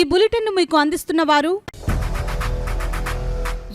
ఈ బులెటిన్ను మీకు అందిస్తున్న వారు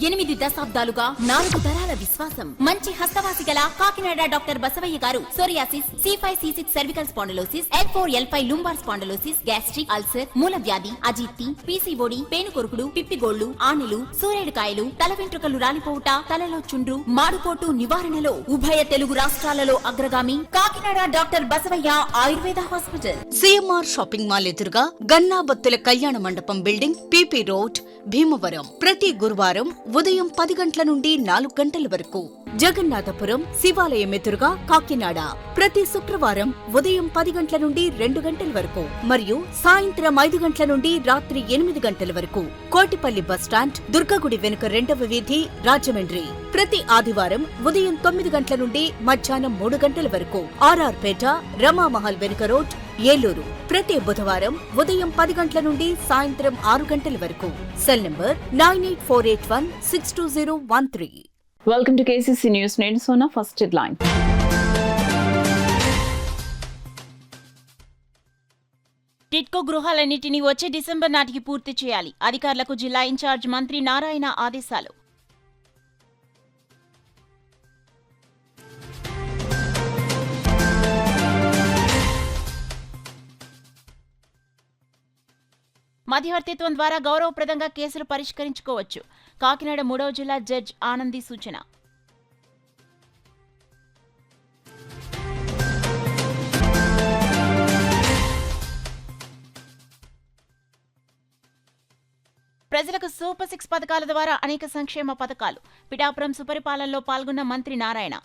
8 దశాబ్దాలుగా 4 తరాల విశ్వాసం. మంచి హస్తవాసి గల కాకినాడ డాక్టర్ బసవయ్య గారు psoriasis, C5C6 cervical spondylosis, L4L5 lumbar spondylosis, gastric ulcer, మూల వ్యాధి, అజీర్తి, PCOD, పేనుకొరుకుడు, పిప్పిగోళ్లు, ఆనెలు, సూరేడుకాయలు, తల వెంట్రుకలు రాలిపోవుట, తలలో చుండ్రు, మాడుపోటు నివారణలో ఉభయ తెలుగు రాష్ట్రాలలో అగ్రగామి Kakinada doctor Basavaiah Ayurveda hospital. CMR shopping mall ఎదురుగా గన్నాబత్తుల కళ్యాణ మండపం బిల్డింగ్, PP రోడ్, భీమవరం. ప్రతి గురువారం ఉదయం 10 గంటల నుండి 4 గంటల వరకు. జగన్నాథపురం శివాలయం ఎదురుగా కాకినాడ ప్రతి శుక్రవారం ఉదయం 10 గంటల నుండి 2 గంటల వరకు మరియు సాయంత్రం 5 గంటల నుండి రాత్రి 8 గంటల వరకు. కోటిపల్లి బస్టాండ్, దుర్గగుడి వెనుక 2వ వీధి, రాజమండ్రి. ప్రతి ఆదివారం ఉదయం 9 గంటల నుండి మధ్యాహ్నం 3 గంటల వరకు. RR పేట, రమామహల్ వెనుక రోడ్, ఏలూరు. ప్రతి బుధవారం ఉదయం 10 గంటల నుండి సాయంత్రం 6 గంటల వరకు. Cell number 9848162013. Welcome to KCC news. నేను సోనా. First headline. టిడ్కో గృహాలన్నింటినీ వచ్చే డిసెంబర్ నాటికి పూర్తి చేయాలి. అధికారులకు జిల్లా ఇన్ఛార్జ్ మంత్రి నారాయణ ఆదేశాలు. మధ్యవర్తిత్వం ద్వారా గౌరవప్రదంగా కేసులు పరిష్కరించుకోవచ్చు. కాకినాడ 3వ జిల్లా జడ్జ్ ఆనంది సూచన. ప్రజలకు సూపర్ 6 పథకాల ద్వారా అనేక సంక్షేమ పథకాలు. పిఠాపురం సుపరిపాలనలో పాల్గొన్న మంత్రి నారాయణ.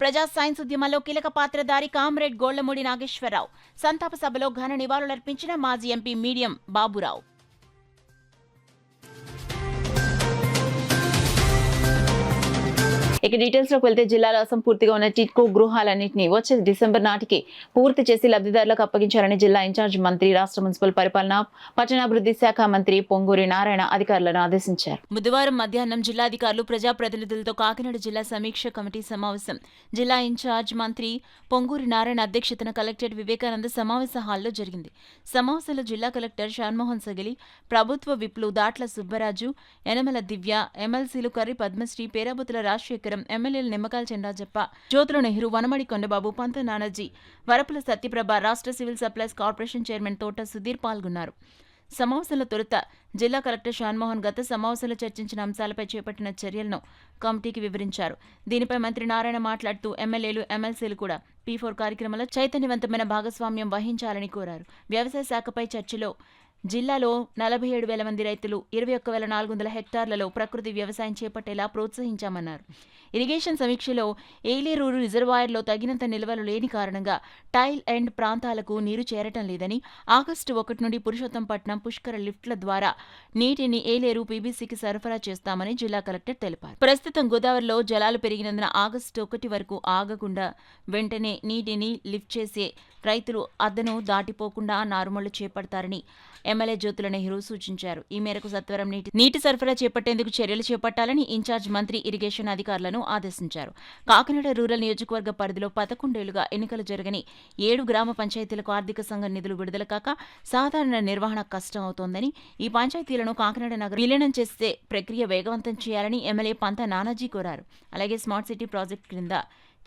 ప్రజా సైన్స్ ఉద్యమంలో కీలక పాత్రధారి కామ్రేడ్ గోళ్లమూడి నాగేశ్వరరావు. సంతాప సభలో ఘన నివాళులర్పించిన మాజీ ఎంపీ మీడియం బాబురావు. ఇక డీటెయిల్స్ లోకి వెళ్తే జిల్లాలో అసంపూర్తిగా ఉన్న టిడ్కో గృహాలన్నింటినీ వచ్చే డిసెంబర్ నాటికి పూర్తి చేసి లబ్ధిదారులకు అప్పగించాలని జిల్లా ఇన్ఛార్జ్ మంత్రి, రాష్ట్ర మున్సిపల్ పరిపాలన, పట్టణాభివృద్ధి శాఖ మంత్రి పొంగూరి నారాయణ అధికారులను ఆదేశించారు. బుధవారం మధ్యాహ్నం జిల్లాధికారులు, ప్రజాప్రతినిధులతో కాకినాడ జిల్లా సమీక్ష కమిటీ సమావేశం. జిల్లా ఇన్ఛార్జ్ మంత్రి పొంగూరి నారాయణ అధ్యక్షతన కలెక్టరేట్ వివేకానంద సమావేశ హాల్లో జరిగింది. సమావేశంలో జిల్లా కలెక్టర్ షాన్మోహన్ సగిలి, ప్రభుత్వ విప్లు దాట్ల సుబ్బరాజు, యనమల దివ్య, ఎమ్మెల్సీలు కర్రి పద్మశ్రీ, పేరాబుతుల రాజశేఖరం, ఎమ్మెల్యేలు నిమ్మకాయల చెండాజప్ప, జ్యోతుల నెహ్రూ, వనమడి కొండబాబు, పంత నానాజీ, వరపుల సత్యప్రభ, రాష్ట్ర సివిల్ సప్లైస్ కార్పొరేషన్ చైర్మన్ తోట సుధీర్ పాల్గొన్నారు. సమావేశంలో తొలుత జిల్లా కలెక్టర్ షాన్మోహన్ గత సమావేశంలో చర్చించిన అంశాలపై చేపట్టిన చర్యలను కమిటీకి వివరించారు. దీనిపై మంత్రి నారాయణ మాట్లాడుతూ ఎమ్మెల్యేలు, ఎమ్మెల్సీలు కూడా P4 కార్యక్రమంలో చైతన్యవంతమైన భాగస్వామ్యం వహించాలని కోరారు. వ్యవసాయ శాఖపై చర్చలో జిల్లాలో 47,000 మంది రైతులు 21,400 హెక్టార్లలో ప్రకృతి వ్యవసాయం చేపట్టేలా ప్రోత్సహించామన్నారు. ఇరిగేషన్ సమీక్షలో ఏలేరు రిజర్వాయర్లో తగినంత నిల్వలు లేని కారణంగా టైల్ ఎండ్ ప్రాంతాలకు నీరు చేరటం లేదని, ఆగస్టు 1 నుండి పురుషోత్తంపట్నం పుష్కర లిఫ్ట్ల ద్వారా నీటిని ఏలేరు PBCకి సరఫరా చేస్తామని జిల్లా కలెక్టర్ తెలిపారు. ప్రస్తుతం గోదావరిలో జలాలు పెరిగినందున ఆగస్టు 1 వరకు ఆగకుండా వెంటనే నీటిని లిఫ్ట్ చేసే రైతులు అద్దను దాటిపోకుండా నారుమళ్లు చేపడతారని ఎమ్మెల్యే జ్యోతుల నెహ్రూ సూచించారు. ఈ మేరకు సత్వరం నీటి సరఫరా చేపట్టేందుకు చర్యలు చేపట్టాలని ఇన్ఛార్జ్ మంత్రి ఇరిగేషన్ అధికారులను ఆదేశించారు. కాకినాడ రూరల్ నియోజకవర్గ పరిధిలో 11 ఏళ్లుగా ఎన్నికలు జరగని 7 గ్రామ పంచాయతీలకు ఆర్థిక సంఘం నిధులు విడుదల కాక సాధారణ నిర్వహణ కష్టం అవుతోందని, ఈ పంచాయతీలను కాకినాడ నగరం విలీనం చేసే ప్రక్రియ వేగవంతం చేయాలని ఎమ్మెల్యే పంత నానాజీ కోరారు. అలాగే స్మార్ట్ సిటీ ప్రాజెక్టు క్రింద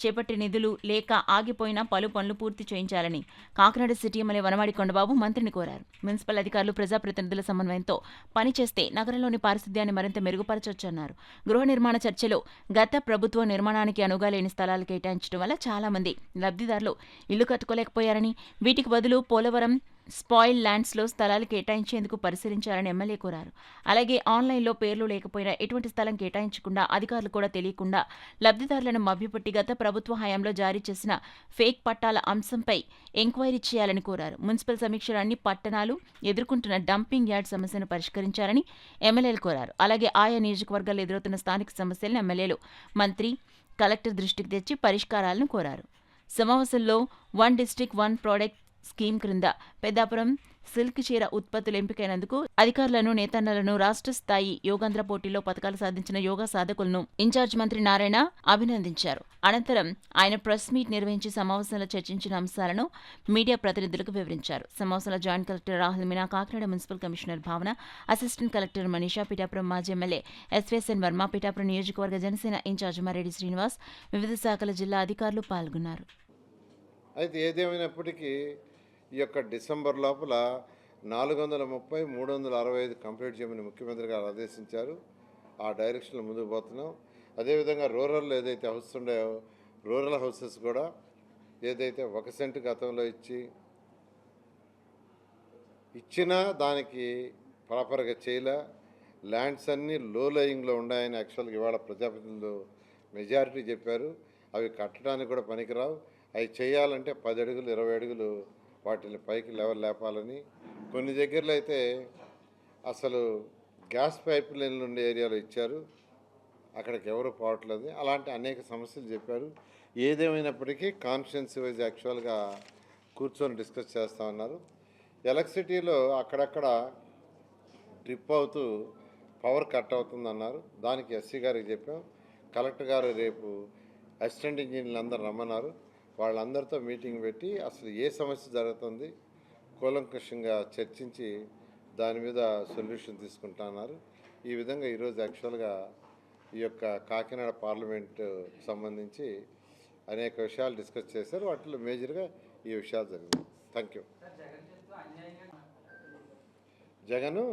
చేపట్టే నిధులు లేక ఆగిపోయిన పలు పనులు పూర్తి చేయించాలని కాకినాడ సిటీ ఎమ్మెల్యే వనమాడి కొండబాబు మంత్రిని కోరారు. మున్సిపల్ అధికారులు ప్రజాప్రతినిధుల సమన్వయంతో పనిచేస్తే నగరంలోని పారిశుద్ధ్యాన్ని మరింత మెరుగుపరచొచ్చన్నారు. గృహ నిర్మాణ చర్చలో గత ప్రభుత్వ నిర్మాణానికి అనువుగా లేని స్థలాలు కేటాయించడం వల్ల చాలా మంది లబ్ధిదారులు ఇల్లు కట్టుకోలేకపోయారని, వీటికి బదులు పోలవరం స్పాయిల్ ల్యాండ్స్లో స్థలాలు కేటాయించేందుకు పరిశీలించాలని ఎమ్మెల్యే కోరారు. అలాగే ఆన్లైన్లో పేర్లు లేకపోయినా ఎటువంటి స్థలం కేటాయించకుండా, అధికారులు కూడా తెలియకుండా లబ్ధిదారులను మభ్యపెట్టి గత ప్రభుత్వ హయాంలో జారీ చేసిన ఫేక్ పట్టాల అంశంపై ఎంక్వైరీ చేయాలని కోరారు. మున్సిపల్ సమీక్షలో అన్ని పట్టణాలు ఎదుర్కొంటున్న డంపింగ్ యార్డ్ సమస్యను పరిష్కరించాలని ఎమ్మెల్యేలు కోరారు. అలాగే ఆయా నియోజకవర్గాల్లో ఎదురవుతున్న స్థానిక సమస్యలను ఎమ్మెల్యేలు, మంత్రి, కలెక్టర్ దృష్టికి తెచ్చి పరిష్కారాలను కోరారు. సమావేశంలో 1 డిస్ట్రిక్ట్ 1 ప్రోడక్ట్ స్కీమ్ క్రింద పెద్దాపురం సిల్క్ చీర ఉత్పత్తులు ఎంపికైనందుకు అధికారులను, నేతన్నలను, రాష్ట్ర స్థాయి యోగాంధ్ర పోటీల్లో పథకాలు సాధించిన యోగా సాధకులను ఇన్ఛార్జ్ మంత్రి నారాయణ అభినందించారు. అనంతరం ఆయన ప్రెస్ మీట్ నిర్వహించి సమావేశంలో చర్చించిన అంశాలను మీడియా ప్రతినిధులకు వివరించారు. సమావేశంలో joint collector Rahul Meena, Kakinada municipal commissioner భావన, అసిస్టెంట్ కలెక్టర్ మనీషా, పిఠాపురం మాజీ ఎమ్మెల్యే ఎస్వేఎన్ వర్మ, పిఠాపురం నియోజకవర్గ జనసేన ఇన్ఛార్జ్ మారెడ్డి శ్రీనివాస్, వివిధ శాఖల జిల్లా అధికారులు పాల్గొన్నారు. అయితే ఏదేమైనప్పటికీ ఈ యొక్క డిసెంబర్ లోపల 430, 365 కంప్లీట్ చేయమని ముఖ్యమంత్రి గారు ఆదేశించారు. ఆ డైరెక్షన్లో ముందుకు పోతున్నాం. అదేవిధంగా రూరల్లో ఏదైతే హౌస్ ఉన్నాయో రూరల్ హౌసెస్ కూడా ఏదైతే 1 సెంటు గతంలో ఇచ్చినా దానికి ప్రాపర్గా చేయలే, ల్యాండ్స్ అన్నీ లో లయింగ్లో ఉన్నాయని యాక్చువల్గా ఇవాళ ప్రజాప్రతినిధులు మెజారిటీ చెప్పారు. అవి కట్టడానికి కూడా పనికిరావు. అవి చేయాలంటే 10 అడుగులు 20 అడుగులు వాటిని పైకి లెవెల్ లేపాలని, కొన్ని దగ్గరలో అయితే అసలు గ్యాస్ పైప్ లైన్లు ఉండే ఏరియాలో ఇచ్చారు, అక్కడికి ఎవరు పోవట్లేదు. అలాంటి అనేక సమస్యలు చెప్పారు. ఏదేమైనప్పటికీ కాన్స్టిట్యున్సీ వైజ్ యాక్చువల్గా కూర్చొని డిస్కస్ చేస్తూ ఉన్నారు. ఎలక్ట్రిసిటీలో అక్కడక్కడ ట్రిప్ అవుతూ పవర్ కట్ అవుతుందన్నారు. దానికి ఎస్సీ గారికి చెప్పాం. కలెక్టర్ గారు రేపు అసిస్టెంట్ ఇంజనీర్లు అందరూ రమ్మన్నారు. వాళ్ళందరితో మీటింగ్ పెట్టి అసలు ఏ సమస్య జరుగుతుంది కూలంకషంగా చర్చించి దాని మీద సొల్యూషన్ తీసుకుంటున్నారు. ఈ విధంగా ఈరోజు యాక్చువల్గా ఈ యొక్క కాకినాడ పార్లమెంటు సంబంధించి అనేక విషయాలు డిస్కస్ చేశారు. వాటిలో మేజర్గా ఈ విషయాలు జరిగింది. Thank you. జగను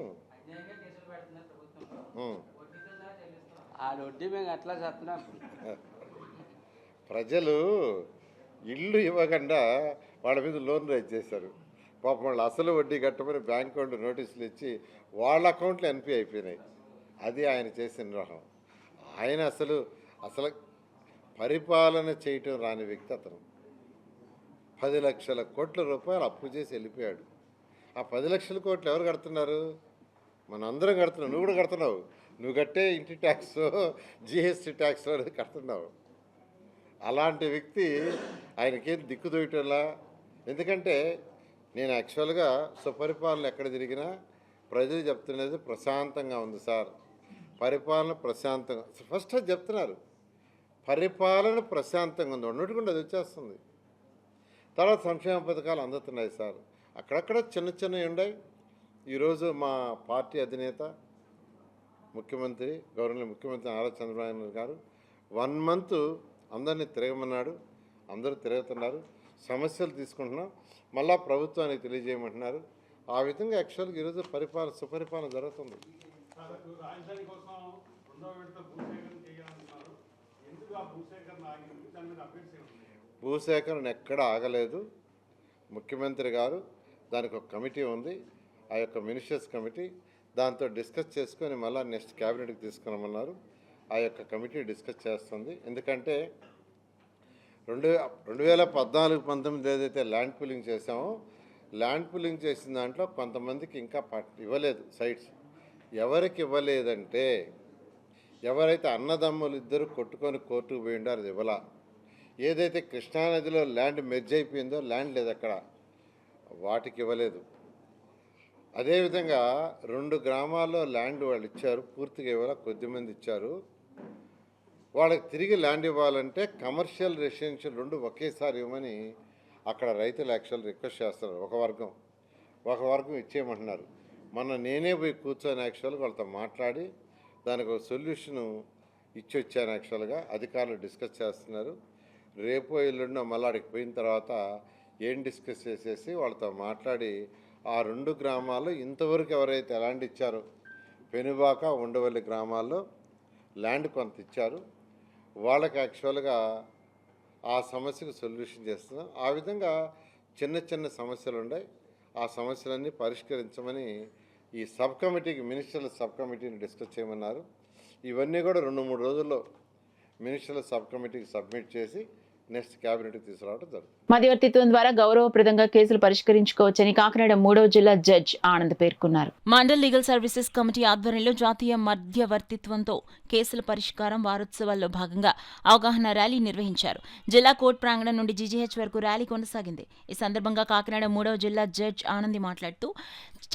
ప్రజలు ఇల్లు ఇవ్వకుండా వాళ్ళ మీద లోన్ రైజ్ చేశారు. పాపం వాళ్ళు అసలు వడ్డీ కట్టమని బ్యాంక్ వాళ్ళు నోటీసులు ఇచ్చి వాళ్ళ అకౌంట్లో ఎన్పీ అయిపోయినాయి. అది ఆయన చేసిన నిర్వహణ. ఆయన అసలు పరిపాలన చేయటం రాని వ్యక్తి అతను. 10 లక్షల కోట్ల రూపాయలు అప్పు చేసి వెళ్ళిపోయాడు. ఆ 10 లక్షల కోట్లు ఎవరు కడుతున్నారు? మనం అందరం కడుతున్నాం. నువ్వు కూడా కడుతున్నావు. నువ్వు కట్టే ఇంటి ట్యాక్స్, జిఎస్టీ ట్యాక్స్ అనేది కడుతున్నావు. అలాంటి వ్యక్తి ఆయనకేం దిక్కుదోయటంలా. ఎందుకంటే నేను యాక్చువల్గా సుపరిపాలన ఎక్కడ తిరిగినా ప్రజలు చెప్తున్నది ప్రశాంతంగా ఉంది సార్, పరిపాలన ప్రశాంతంగా. ఫస్ట్ అది చెప్తున్నారు, పరిపాలన ప్రశాంతంగా ఉంది, ఉన్నట్టుకుండా అది వచ్చేస్తుంది. తర్వాత సంక్షేమ పథకాలు అందుతున్నాయి సార్. అక్కడక్కడ చిన్న చిన్నవి ఉన్నాయి. ఈరోజు మా పార్టీ అధినేత ముఖ్యమంత్రి గౌరవనీయ ముఖ్యమంత్రి నారా చంద్రబాబు నాయుడు గారు 1 మంత్ అందరినీ తిరగమన్నాడు. అందరూ తిరుగుతున్నారు, సమస్యలు తీసుకుంటున్నాం, మళ్ళా ప్రభుత్వానికి తెలియజేయమంటున్నారు. ఆ విధంగా యాక్చువల్గా ఈరోజు సుపరిపాలన జరుగుతుంది. భూసేకరణ ఎక్కడ ఆగలేదు. ముఖ్యమంత్రి గారు దానికి ఒక కమిటీ ఉంది, ఆ యొక్క మినిస్టర్స్ కమిటీ, దాంతో డిస్కస్ చేసుకొని మళ్ళీ నెక్స్ట్ క్యాబినెట్కి తీసుకురమ్మన్నారు. ఆ యొక్క కమిటీ డిస్కస్ చేస్తుంది. ఎందుకంటే 2014-19 ఏదైతే ల్యాండ్ పూలింగ్ చేసామో, ల్యాండ్ పూలింగ్ చేసిన దాంట్లో కొంతమందికి ఇంకా ఇవ్వలేదు సైట్స్. ఎవరికి ఇవ్వలేదంటే ఎవరైతే అన్నదమ్ములు ఇద్దరు కొట్టుకొని కోర్టుకు పోయిండో అది ఇవ్వాల. ఏదైతే కృష్ణానదిలో ల్యాండ్ మెర్జ్ అయిపోయిందో ల్యాండ్ లేదు అక్కడ, వాటికి ఇవ్వలేదు. అదేవిధంగా 2 గ్రామాల్లో ల్యాండ్ వాళ్ళు ఇచ్చారు, పూర్తిగా ఇవ్వాల, కొద్దిమంది ఇచ్చారు. వాళ్ళకి తిరిగి ల్యాండ్ ఇవ్వాలంటే కమర్షియల్ రెసిడెన్షియల్ 2 ఒకేసారి ఇవ్వమని అక్కడ రైతులు యాక్చువల్ రిక్వెస్ట్ చేస్తున్నారు. ఒక వర్గం ఇచ్చేయమంటున్నారు. మొన్న నేనే పోయి కూర్చొని యాక్చువల్గా వాళ్ళతో మాట్లాడి దానికి ఒక సొల్యూషను ఇచ్చి వచ్చాను. యాక్చువల్గా అధికారులు డిస్కస్ చేస్తున్నారు. రేపు ఎల్లుండో మళ్ళీ అక్కడికి పోయిన తర్వాత ఏం డిస్కస్ చేసేసి వాళ్ళతో మాట్లాడి ఆ 2 గ్రామాల్లో ఇంతవరకు ఎవరైతే ల్యాండ్ ఇచ్చారో, పెనుబాక, ఉండవల్లి గ్రామాల్లో ల్యాండ్ కొంత ఇచ్చారు, వాళ్ళకి యాక్చువల్గా ఆ సమస్యకు సొల్యూషన్ చేస్తున్నాం. ఆ విధంగా చిన్న చిన్న సమస్యలు ఉన్నాయి. ఆ సమస్యలన్నీ పరిష్కరించమని ఈ సబ్ కమిటీకి, మినిస్టర్ల సబ్ కమిటీని డిస్కస్ చేయమన్నారు. ఇవన్నీ కూడా 2-3 రోజుల్లో మినిస్టర్ల సబ్ కమిటీకి సబ్మిట్ చేసి నెక్స్ట్ క్యాబినెట్కి తీసుకురావడం జరుగుతుంది. మధ్యవర్తిత్వం ద్వారా గౌరవప్రదంగా కేసులు పరిష్కరించుకోవచ్చని కాకినాడ 3వ జిల్లా జడ్జ్ ఆనంద్ పేర్కొన్నారు. మండల్ లీగల్ సర్వీసెస్ కమిటీ ఆధ్వర్యంలో జాతీయ మధ్యవర్తిత్వంతో కేసుల పరిష్కారం వారోత్సవాల్లో భాగంగా అవగాహన ర్యాలీ నిర్వహించారు. జిల్లా కోర్టు ప్రాంగణం నుండి జీజీహెచ్ వరకు ర్యాలీ కొనసాగింది. ఈ సందర్భంగా కాకినాడ 3వ జిల్లా జడ్జ్ ఆనంద్ మాట్లాడుతూ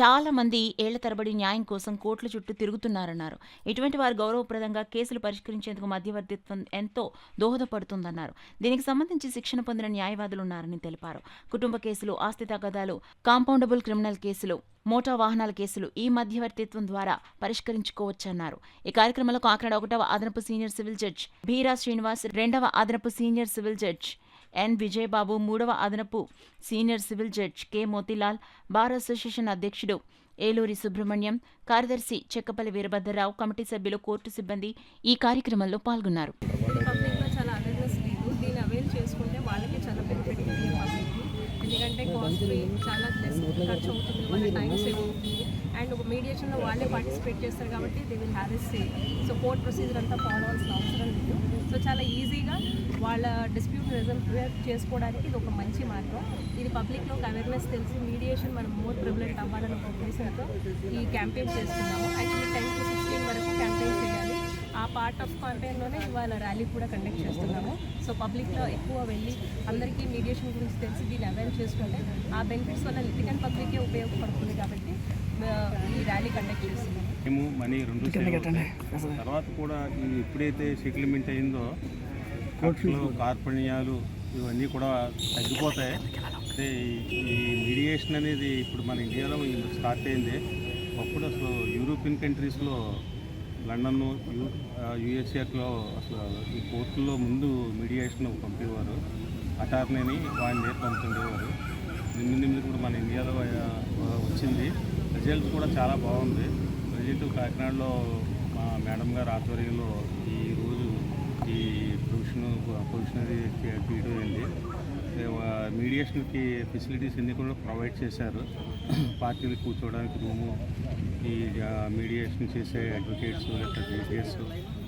చాలా మంది ఏళ్ల తరబడి న్యాయం కోసం కోర్టుల చుట్టూ తిరుగుతున్నారన్నారు. ఇటువంటి వారు గౌరవప్రదంగా కేసులు పరిష్కరించేందుకు మధ్యవర్తిత్వం ఎంతో దోహదపడుతుందన్నారు. దీనికి సంబంధించి శిక్షణ పొందిన న్యాయవాదులు ఉన్నారని తెలిపారు. కుటుంబ కేసులు, ఆస్తి తగాదాలు, కాంపౌండబుల్ క్రిమినల్ కేసులు, మోటార్ వాహనాల కేసులు ఈ మధ్యవర్తిత్వం ద్వారా పరిష్కరించుకోవచ్చన్నారు. ఈ కార్యక్రమంలో కాకినాడ 1వ అదనపు సీనియర్ సివిల్ జడ్జ్ బీరా శ్రీనివాస్, 2వ అదనపు సీనియర్ సివిల్ జడ్జ్ ఎన్ విజయబాబు, 3వ అదనపు senior civil judge K Motilal, bar association అధ్యక్షుడు ఏలూరి సుబ్రహ్మణ్యం, కార్యదర్శి చెక్కపల్లి వీరభద్రరావు, కమిటీ సభ్యులు, కోర్టు సిబ్బంది ఈ కార్యక్రమంలో పాల్గొన్నారు. దీన్ని అవైల్ చేసుకుంటే వాళ్ళకి చాలా బెనిఫిట్ ఉంది పబ్లిక్కి. ఎందుకంటే కాస్ట్ చాలా లెస్ ఖర్చు అవుతుంది, వాళ్ళ టైం సేవ్ అవుతుంది. అండ్ ఒక మీడియేషన్లో వాళ్ళే పార్టిసిపేట్ చేస్తారు కాబట్టి they will have a say. So court procedure అంతా ఫాలో అవ్వాల్సిన అవసరం లేదు. సో చాలా ఈజీగా వాళ్ళ డిస్ప్యూట్ రిజల్ట్ చేసుకోవడానికి ఇది ఒక మంచి మార్గం. ఇది పబ్లిక్లో ఒక అవేర్నెస్ తెలిసి మీడియేషన్ మనం మోర్ ప్రివిలెంట్ అవ్వాలని ఒక ఉద్దేశంతో ఈ క్యాంపెయిన్ చేస్తున్నాము. యాక్చువల్లీ 10 to 16 వరకు క్యాంపెయిన్ చేయాలి. ఆ పార్ట్ ఆఫ్ క్యాంపెయిన్లోనే ఇవాళ ర్యాలీ కూడా కండక్ట్ చేస్తున్నాము. సో పబ్లిక్లో ఎక్కువ వెళ్ళి అందరికీ మీడియేషన్ గురించి తెలిసి దీన్ని అవైల్ చేసుకుంటే ఆ బెనిఫిట్స్ వల్ల లిటిగెంట్ పబ్లికే ఉపయోగపడుతుంది కాబట్టి ఈ ర్యాలీ కండక్ట్ చేస్తున్నాము. మేము మనీ 2 తర్వాత కూడా ఇది ఎప్పుడైతే సెటిల్మెంట్ అయిందో కోర్టులు, కార్పణ్యాలు ఇవన్నీ కూడా తగ్గిపోతాయి. అంటే ఈ మీడియేషన్ అనేది ఇప్పుడు మన ఇండియాలో స్టార్ట్ అయింది. అప్పుడు అసలు యూరోపియన్ కంట్రీస్లో, లండన్, యూఎస్ఏలో అసలు ఈ కోర్టుల్లో ముందు మీడియేషన్ పంపేవారు. అటార్నీని వాడిని దగ్గర పంపుతుండేవారు. నిమ్మిది కూడా మన ఇండియాలో వచ్చింది. రిజల్ట్ కూడా చాలా బాగుంది. ప్రజెంట్ కాకినాడలో మా మేడం గారు ఆధ్వర్యంలో ఈరోజు ఈ ప్రొవిషనరీ తీయడం అయింది. మీడియేషన్కి ఫెసిలిటీస్ అన్నీ కూడా ప్రొవైడ్ చేశారు. పార్టీలు కూర్చోవడానికి రూము, ఈ మీడియేషన్ చేసే అడ్వకేట్స్ లేకపోతే జడ్జెస్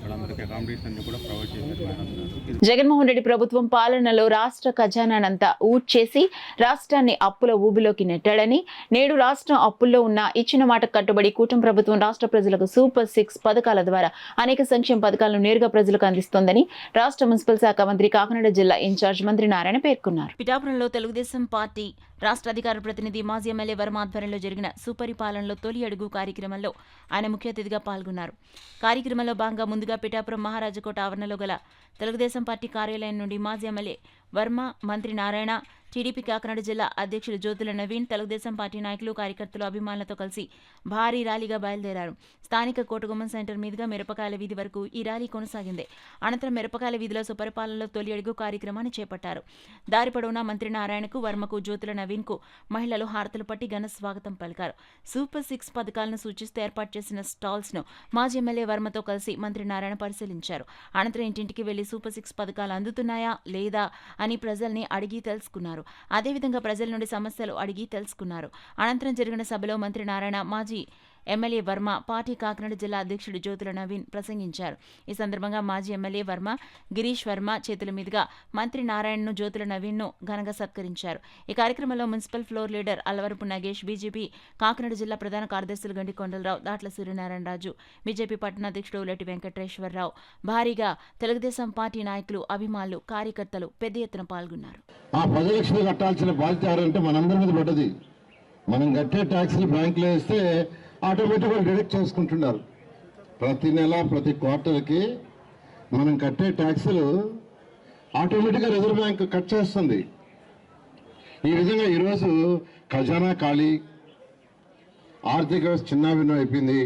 వాళ్ళందరికీ అకామిడేషన్ అన్ని కూడా ప్రొవైడ్ చేశారు మేడం గారు. జగన్మోహన్ రెడ్డి ప్రభుత్వం పాలనలో రాష్ట్ర ఖజానానంతా ఊడ్చేసి రాష్ట్రాన్ని అప్పుల ఊబిలోకి నెట్టాడని, నేడు రాష్ట్రం అప్పుల్లో ఉన్న ఇచ్చిన మాట కట్టుబడి కూటమి ప్రభుత్వం రాష్ట్ర ప్రజలకు సూపర్ 6 పథకాల ద్వారా అనేక సంక్షేమ పథకాలను నేరుగా ప్రజలకు అందిస్తోందని రాష్ట్ర మున్సిపల్ శాఖ మంత్రి, కాకినాడ జిల్లా ఇన్ఛార్జ్ మంత్రి నారాయణ పేర్కొన్నారు. పిఠాపురంలో తెలుగుదేశం పార్టీ రాష్ట్ర అధికార ప్రతినిధి మాజీ ఎమ్మెల్యే వర్మ ఆధ్వర్యంలో జరిగిన సుపరిపాలనలో తొలి అడుగు కార్యక్రమంలో ఆయన ముఖ్య అతిథిగా పాల్గొన్నారు. కార్యక్రమంలో భాగంగా ముందుగా పిఠాపురం మహారాజకోట ఆవరణలో గల తెలుగుదేశం పార్టీ కార్యాలయం నుండి మాజీ ఎమ్మెల్యే వర్మ, మంత్రి నారాయణ, టీడీపీ కాకినాడ జిల్లా అధ్యక్షుడు జ్యోతుల నవీన్, తెలుగుదేశం పార్టీ నాయకులు, కార్యకర్తలు, అభిమానులతో కలిసి భారీ ర్యాలీగా బయలుదేరారు. స్థానిక కోటగుమ్మం సెంటర్ మీదుగా మిరపకాయల వీధి వరకు ఈ ర్యాలీ కొనసాగింది. అనంతరం మిరపకాయల వీధిలో సుపరిపాలనలో తొలి అడుగు కార్యక్రమాన్ని చేపట్టారు. దారి పొడవునా మంత్రి నారాయణకు, వర్మకు, జ్యోతుల నవీన్కు మహిళలు హారతలు పట్టి ఘన స్వాగతం పలికారు. సూపర్ 6 పథకాలను సూచిస్తూ ఏర్పాటు చేసిన స్టాల్స్ను మాజీ ఎమ్మెల్యే వర్మతో కలిసి మంత్రి నారాయణ పరిశీలించారు. అనంతరం ఇంటింటికి వెళ్లి సూపర్ 6 పథకాలు అందుతున్నాయా లేదా అని ప్రజల్ని అడిగి తెలుసుకున్నారు. అదేవిధంగా ప్రజల నుండి సమస్యలు అడిగి తెలుసుకున్నారు. అనంతరం జరిగిన సభలో మంత్రి నారాయణ, మాజీ ఎమ్మెల్యే వర్మ, పార్టీ కాకినాడ జిల్లా అధ్యక్షుడు జ్యోతుల నవీన్ ప్రసంగించారు. ఈ సందర్భంగా మాజీ ఎమ్మెల్యే వర్మ, గిరీష్ వర్మ చేతుల మీదుగా మంత్రి నారాయణను, జ్యోతుల నవీన్ను ఘనంగా సత్కరించారు. ఈ కార్యక్రమంలో municipal floor leader Allavarapu Nagesh, BJP Kakinada జిల్లా ప్రధాన కార్యదర్శులు గండి కొండలరావు, దాట్ల సూర్యనారాయణరాజు, బీజేపీ పట్టణ అధ్యక్షుడు ఉలటి వెంకటేశ్వరరావు, భారీగా తెలుగుదేశం పార్టీ నాయకులు, అభిమానులు, కార్యకర్తలు పెద్ద ఎత్తున పాల్గొన్నారు. ఆ 10 లక్షలు కట్టాల్సిన బాధ్యత ఎవరంటే మనందరి మీద పడ్డది. మనం కట్టే ట్యాక్స్లు బ్యాంకులో వేస్తే ఆటోమేటిక్గా డిడక్ట్ చేసుకుంటున్నారు. ప్రతి నెల, ప్రతి క్వార్టర్కి మనం కట్టే ట్యాక్సులు ఆటోమేటిక్గా రిజర్వ్ బ్యాంక్ కట్ చేస్తుంది. ఈ విధంగా ఈరోజు ఖజానా ఖాళీ, ఆర్థిక వ్యవస్థ చిన్నాభిన్నం అయిపోయింది.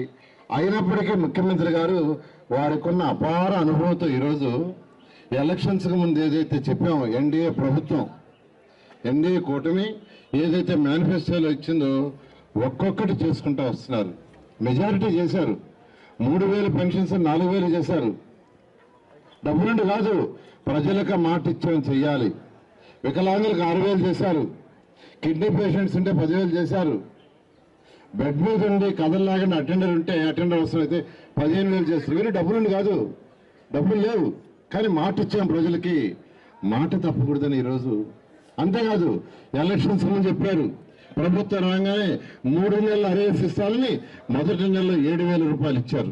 అయినప్పటికీ ముఖ్యమంత్రి గారు వారికి ఉన్న అపార అనుభవంతో ఈరోజు ఎలక్షన్స్కి ముందు ఏదైతే చెప్పామో ఎన్డీఏ ప్రభుత్వం, ఎన్డీఏ కూటమి ఏదైతే మేనిఫెస్టోలో ఇచ్చిందో ఒక్కొక్కటి చేసుకుంటూ వస్తున్నారు. మెజారిటీ చేశారు. 3,000 పెన్షన్స్ 4,000 చేశారు. డబ్బులుండి కాదు, ప్రజలకు మాట ఇచ్చామని చెయ్యాలి. వికలాంగులకు 6,000 చేశారు. కిడ్నీ పేషెంట్స్ ఉంటే 10,000 చేశారు. బెడ్ మీద ఉండి కదల్లాగా అటెండర్ ఉంటే అటెండర్ అవసరం అయితే 15,000 చేస్తారు. వీరు డబ్బులుండి కాదు, డబ్బులు లేవు, కానీ మాట ఇచ్చాం ప్రజలకి. మాట తప్పకూడదని ఈరోజు. అంతేకాదు ఎలక్షన్స్ ముందు చెప్పారు ప్రభుత్వం రాగానే 3 నెలల అరేస్ ఇస్తారని, మొదటి నెలలో 7,000 రూపాయలు ఇచ్చారు.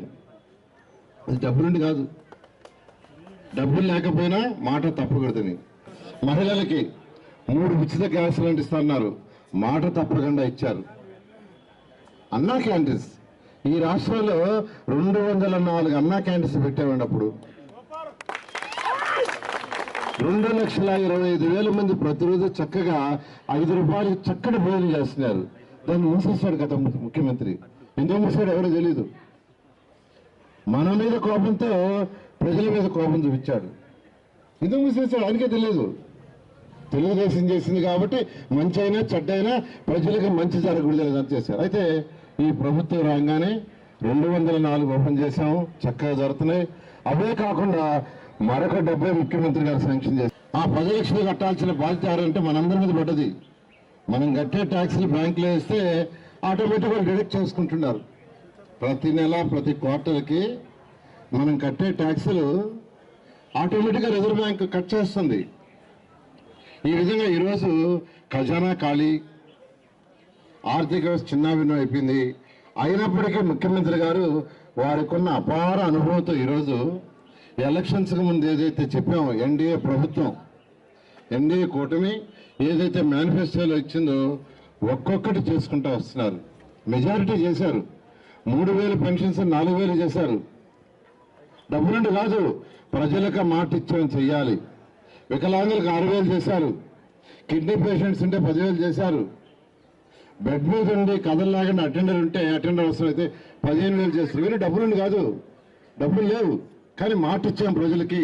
అది డబ్బులుండి కాదు, డబ్బులు లేకపోయినా మాట తప్పకూడదని. మహిళలకి 3 ఉచిత గ్యాస్ సిలిండర్ ఇస్తున్నారు, మాట తప్పకుండా ఇచ్చారు. అన్నా క్యాంటీన్స్ ఈ రాష్ట్రంలో 204 అన్నా క్యాంటీన్స్ పెట్టామండి. అప్పుడు 2,25,000 మంది ప్రతిరోజు చక్కగా 5 రూపాయలు చక్కటి భోజనం చేస్తున్నారు. దాన్ని మూసేస్తాడు గత ముఖ్యమంత్రి. ఎందుకు మూసాడు ఎవరో తెలీదు. మన మీద కోపంతో ప్రజల మీద కోపం చూపించాడు. ఎందుకు మూసేస్తాడు ఆయనకే తెలియదు. తెలుగుదేశం చేసింది కాబట్టి మంచి అయినా చెడ్డైనా ప్రజలకు మంచి జరగకూడదు చేశారు. అయితే ఈ ప్రభుత్వం రాగానే 204 ఓపెన్ చేశాము, చక్కగా జరుగుతున్నాయి. అవే కాకుండా మరొక 70 ముఖ్యమంత్రి గారు శాంక్షన్ చేశారు. ఆ 10 లక్షలు కట్టాల్సిన బాధ్యత ఎవరంటే మనందరి మీద పడ్డది. మనం కట్టే ట్యాక్స్లు బ్యాంకులో వేస్తే ఆటోమేటిక్గా డిడక్ట్ చేసుకుంటున్నారు. ప్రతి నెల ప్రతి క్వార్టర్కి మనం కట్టే ట్యాక్సులు ఆటోమేటిక్గా రిజర్వ్ బ్యాంక్ కట్ చేస్తుంది. ఈ విధంగా ఈరోజు ఖజానా ఖాళీ, ఆర్థిక వ్యవస్థ చిన్నాభిన్నం అయిపోయింది. అయినప్పటికీ ముఖ్యమంత్రి గారు వారికి ఉన్న అపార అనుభవంతో ఈరోజు ఎలక్షన్స్కి ముందు ఏదైతే చెప్పామో ఎన్డీఏ ప్రభుత్వం, ఎన్డీఏ కూటమి ఏదైతే మేనిఫెస్టోలో ఇచ్చిందో ఒక్కొక్కటి చేసుకుంటూ వస్తున్నారు. మెజారిటీ చేశారు. 3,000 పెన్షన్స్ 4,000 చేశారు. డబ్బులుండి కాదు, ప్రజలకు మాట ఇచ్చామని చెయ్యాలి. వికలాంగులకు 6,000 చేశారు. కిడ్నీ పేషెంట్స్ ఉంటే 10,000 చేశారు. బెడ్ మీద ఉండి కదలలాగా అటెండర్ ఉంటే అటెండర్ అవసరం అయితే 15,000 చేస్తారు. వీళ్ళు డబ్బులుండి కాదు, డబ్బులు లేవు, కానీ మాట ఇచ్చాం ప్రజలకి.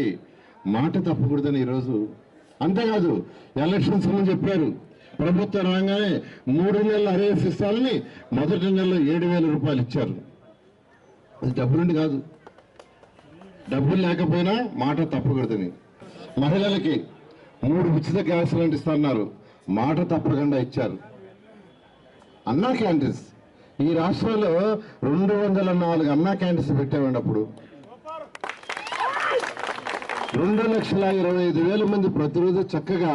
మాట తప్పకూడదని ఈరోజు. అంతేకాదు ఎలక్షన్స్ ముందు చెప్పారు ప్రభుత్వం రాగానే 3 నెలల అరేస్ ఇస్తారని, మొదటి నెలలో 7,000 రూపాయలు ఇచ్చారు. అది డబ్బులుండి కాదు, డబ్బులు లేకపోయినా మాట తప్పకూడదని. మహిళలకి 3 ఉచిత గ్యాస్ సిలిండర్ ఇస్తున్నారు, మాట తప్పకుండా ఇచ్చారు. అన్నా క్యాంటీన్స్ ఈ రాష్ట్రంలో 204 అన్నా క్యాంటీన్స్ పెట్టామండి. అప్పుడు 2,25,000 మంది ప్రతిరోజు చక్కగా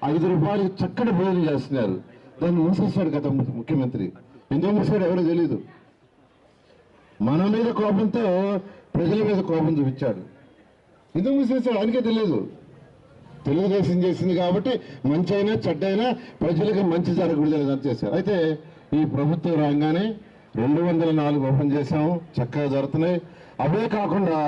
5 రూపాయలు చక్కటి భోజనం చేస్తున్నారు. దాన్ని మూసేస్తాడు గత ముఖ్యమంత్రి. ఎందుకు మూసాడు ఎవరో తెలీదు. మన మీద కోపంతో ప్రజల మీద కోపం చూపించాడు. ఎందుకు మూసేస్తాడు ఆయనకే తెలియదు. తెలుగుదేశం చేసింది కాబట్టి మంచి అయినా చెడ్డైనా ప్రజలకు మంచి జరగకూడదు చేశారు. అయితే ఈ ప్రభుత్వం రాగానే 204 ఓపెన్ చేశాము, చక్కగా జరుగుతున్నాయి. అవే కాకుండా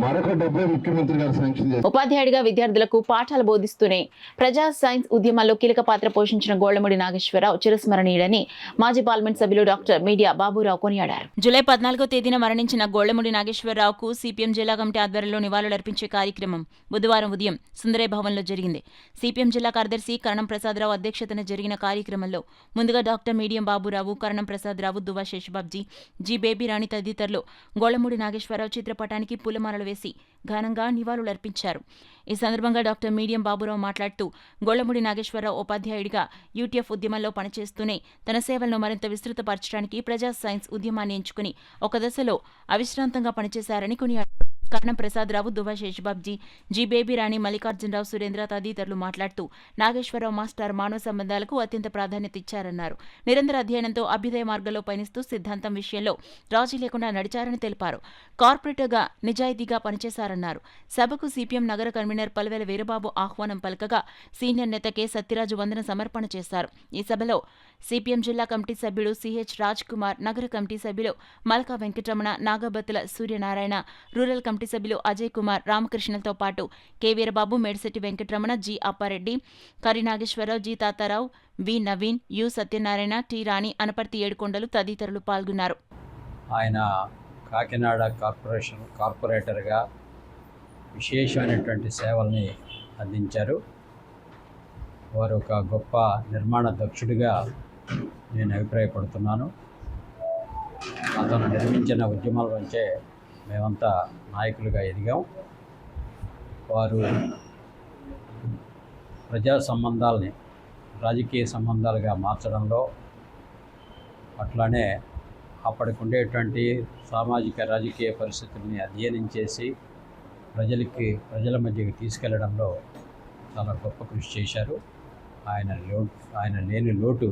మరొక 70 ముఖ్యమంత్రి గారు శాంక్షన్ చేశారు. ఉపాధ్యాయుడిగా విద్యార్థులకు పాఠాలు బోధిస్తూనే ప్రజా సైన్స్ ఉద్యమాల్లో కీలక పాత్ర పోషించిన గోళ్లమూడి నాగేశ్వరరావు చిరస్మరణీయుడని మాజీ పార్లమెంట్ సభ్యులు డాక్టర్ మీడియా బాబురావు కొనియాడారు. జూలై 14వ తేదీన మరణించిన గోళ్లమూడి నాగేశ్వరరావుకు సిపిఎం జిల్లా కమిటీ ఆధ్వర్యంలో నివాళులర్పించే కార్యక్రమం బుధవారం ఉదయం సుందరయ్య భవన్లో జరిగింది. సిపిఎం జిల్లా కార్యదర్శి కరణం ప్రసాదరావు అధ్యక్షతన జరిగిన కార్యక్రమంలో ముందుగా డాక్టర్ మీడియం బాబురావు, కరణం ప్రసాదరావు, దువ్వా శేషబాబ్జీ, జి బేబీరాణి తదితరులు గోళ్లమూడి నాగేశ్వరరావు చిత్రపటానికి పూలమాలలు వేసి ఘనంగా నివాళులర్పించారు. ఈ సందర్భంగా డాక్టర్ మీడియం బాబురావు మాట్లాడుతూ గోళ్లమూడి నాగేశ్వరరావు ఉపాధ్యాయుడిగా యూటీఎఫ్ ఉద్యమంలో పనిచేస్తూనే తన సేవలను మరింత విస్తృతపరచడానికి ప్రజా సైన్స్ ఉద్యమాన్ని ఎంచుకుని ఒక దశలో అవిశ్రాంతంగా పనిచేశారని కొనియాడారు. కరణం ప్రసాదరావు, దువ్వా శేషబాబ్జీ, జి బేబీరాణి, మల్లికార్జునరావు, సురేంద్ర తదితరులు మాట్లాడుతూ నాగేశ్వరరావు మాస్టర్ మానవ సంబంధాలకు అత్యంత ప్రాధాన్యత ఇచ్చారన్నారు. నిరంతర అధ్యయనంతో అభ్యుదయ మార్గంలో పయనిస్తూ సిద్ధాంతం విషయంలో రాజీ లేకుండా నడిచారని తెలిపారు. కార్పొరేటర్గా నిజాయితీగా పనిచేశారన్నారు. సభకు సిపిఎం నగర కన్వీనర్ పల్వెల వీరబాబు ఆహ్వానం పలకగా సీనియర్ నేత కె సత్యరాజు వందన సమర్పణ చేశారు. ఈ సభలో సిపిఎం జిల్లా కమిటీ సభ్యుడు సిహెచ్ రాజ్ కుమార్, నగర కమిటీ సభ్యులు మల్కా వెంకటరమణ, నాగబత్తుల సూర్యనారాయణ, రూరల్ కమిటీ సభ్యులు అజయ్ కుమార్, రామకృష్ణలతో పాటు K Veerababu, Medisetti Venkataramana, G Appareddy, Kari Nageswararao, G Tatarao, V Naveen, U Satyanarayana, T Rani, Anaparthi Edukondalu తదితరులు పాల్గొన్నారు. ఆయన కాకినాడ కార్పొరేటర్గా విశేషమైనటువంటి సేవల్ని అందించారు. వారు ఒక గొప్ప నిర్మాణ దక్షుడిగా నేను అభిప్రాయపడుతున్నాను. అతను నిర్మించిన ఉద్యమాల నుంచే మేమంతా నాయకులుగా ఎదిగాం. వారు ప్రజా సంబంధాలని రాజకీయ సంబంధాలుగా మార్చడంలో, అట్లానే అప్పటికి ఉండేటువంటి సామాజిక రాజకీయ పరిస్థితుల్ని అధ్యయనం చేసి ప్రజల మధ్యకి తీసుకెళ్లడంలో చాలా గొప్ప కృషి చేశారు. ఆయన లేని లోటు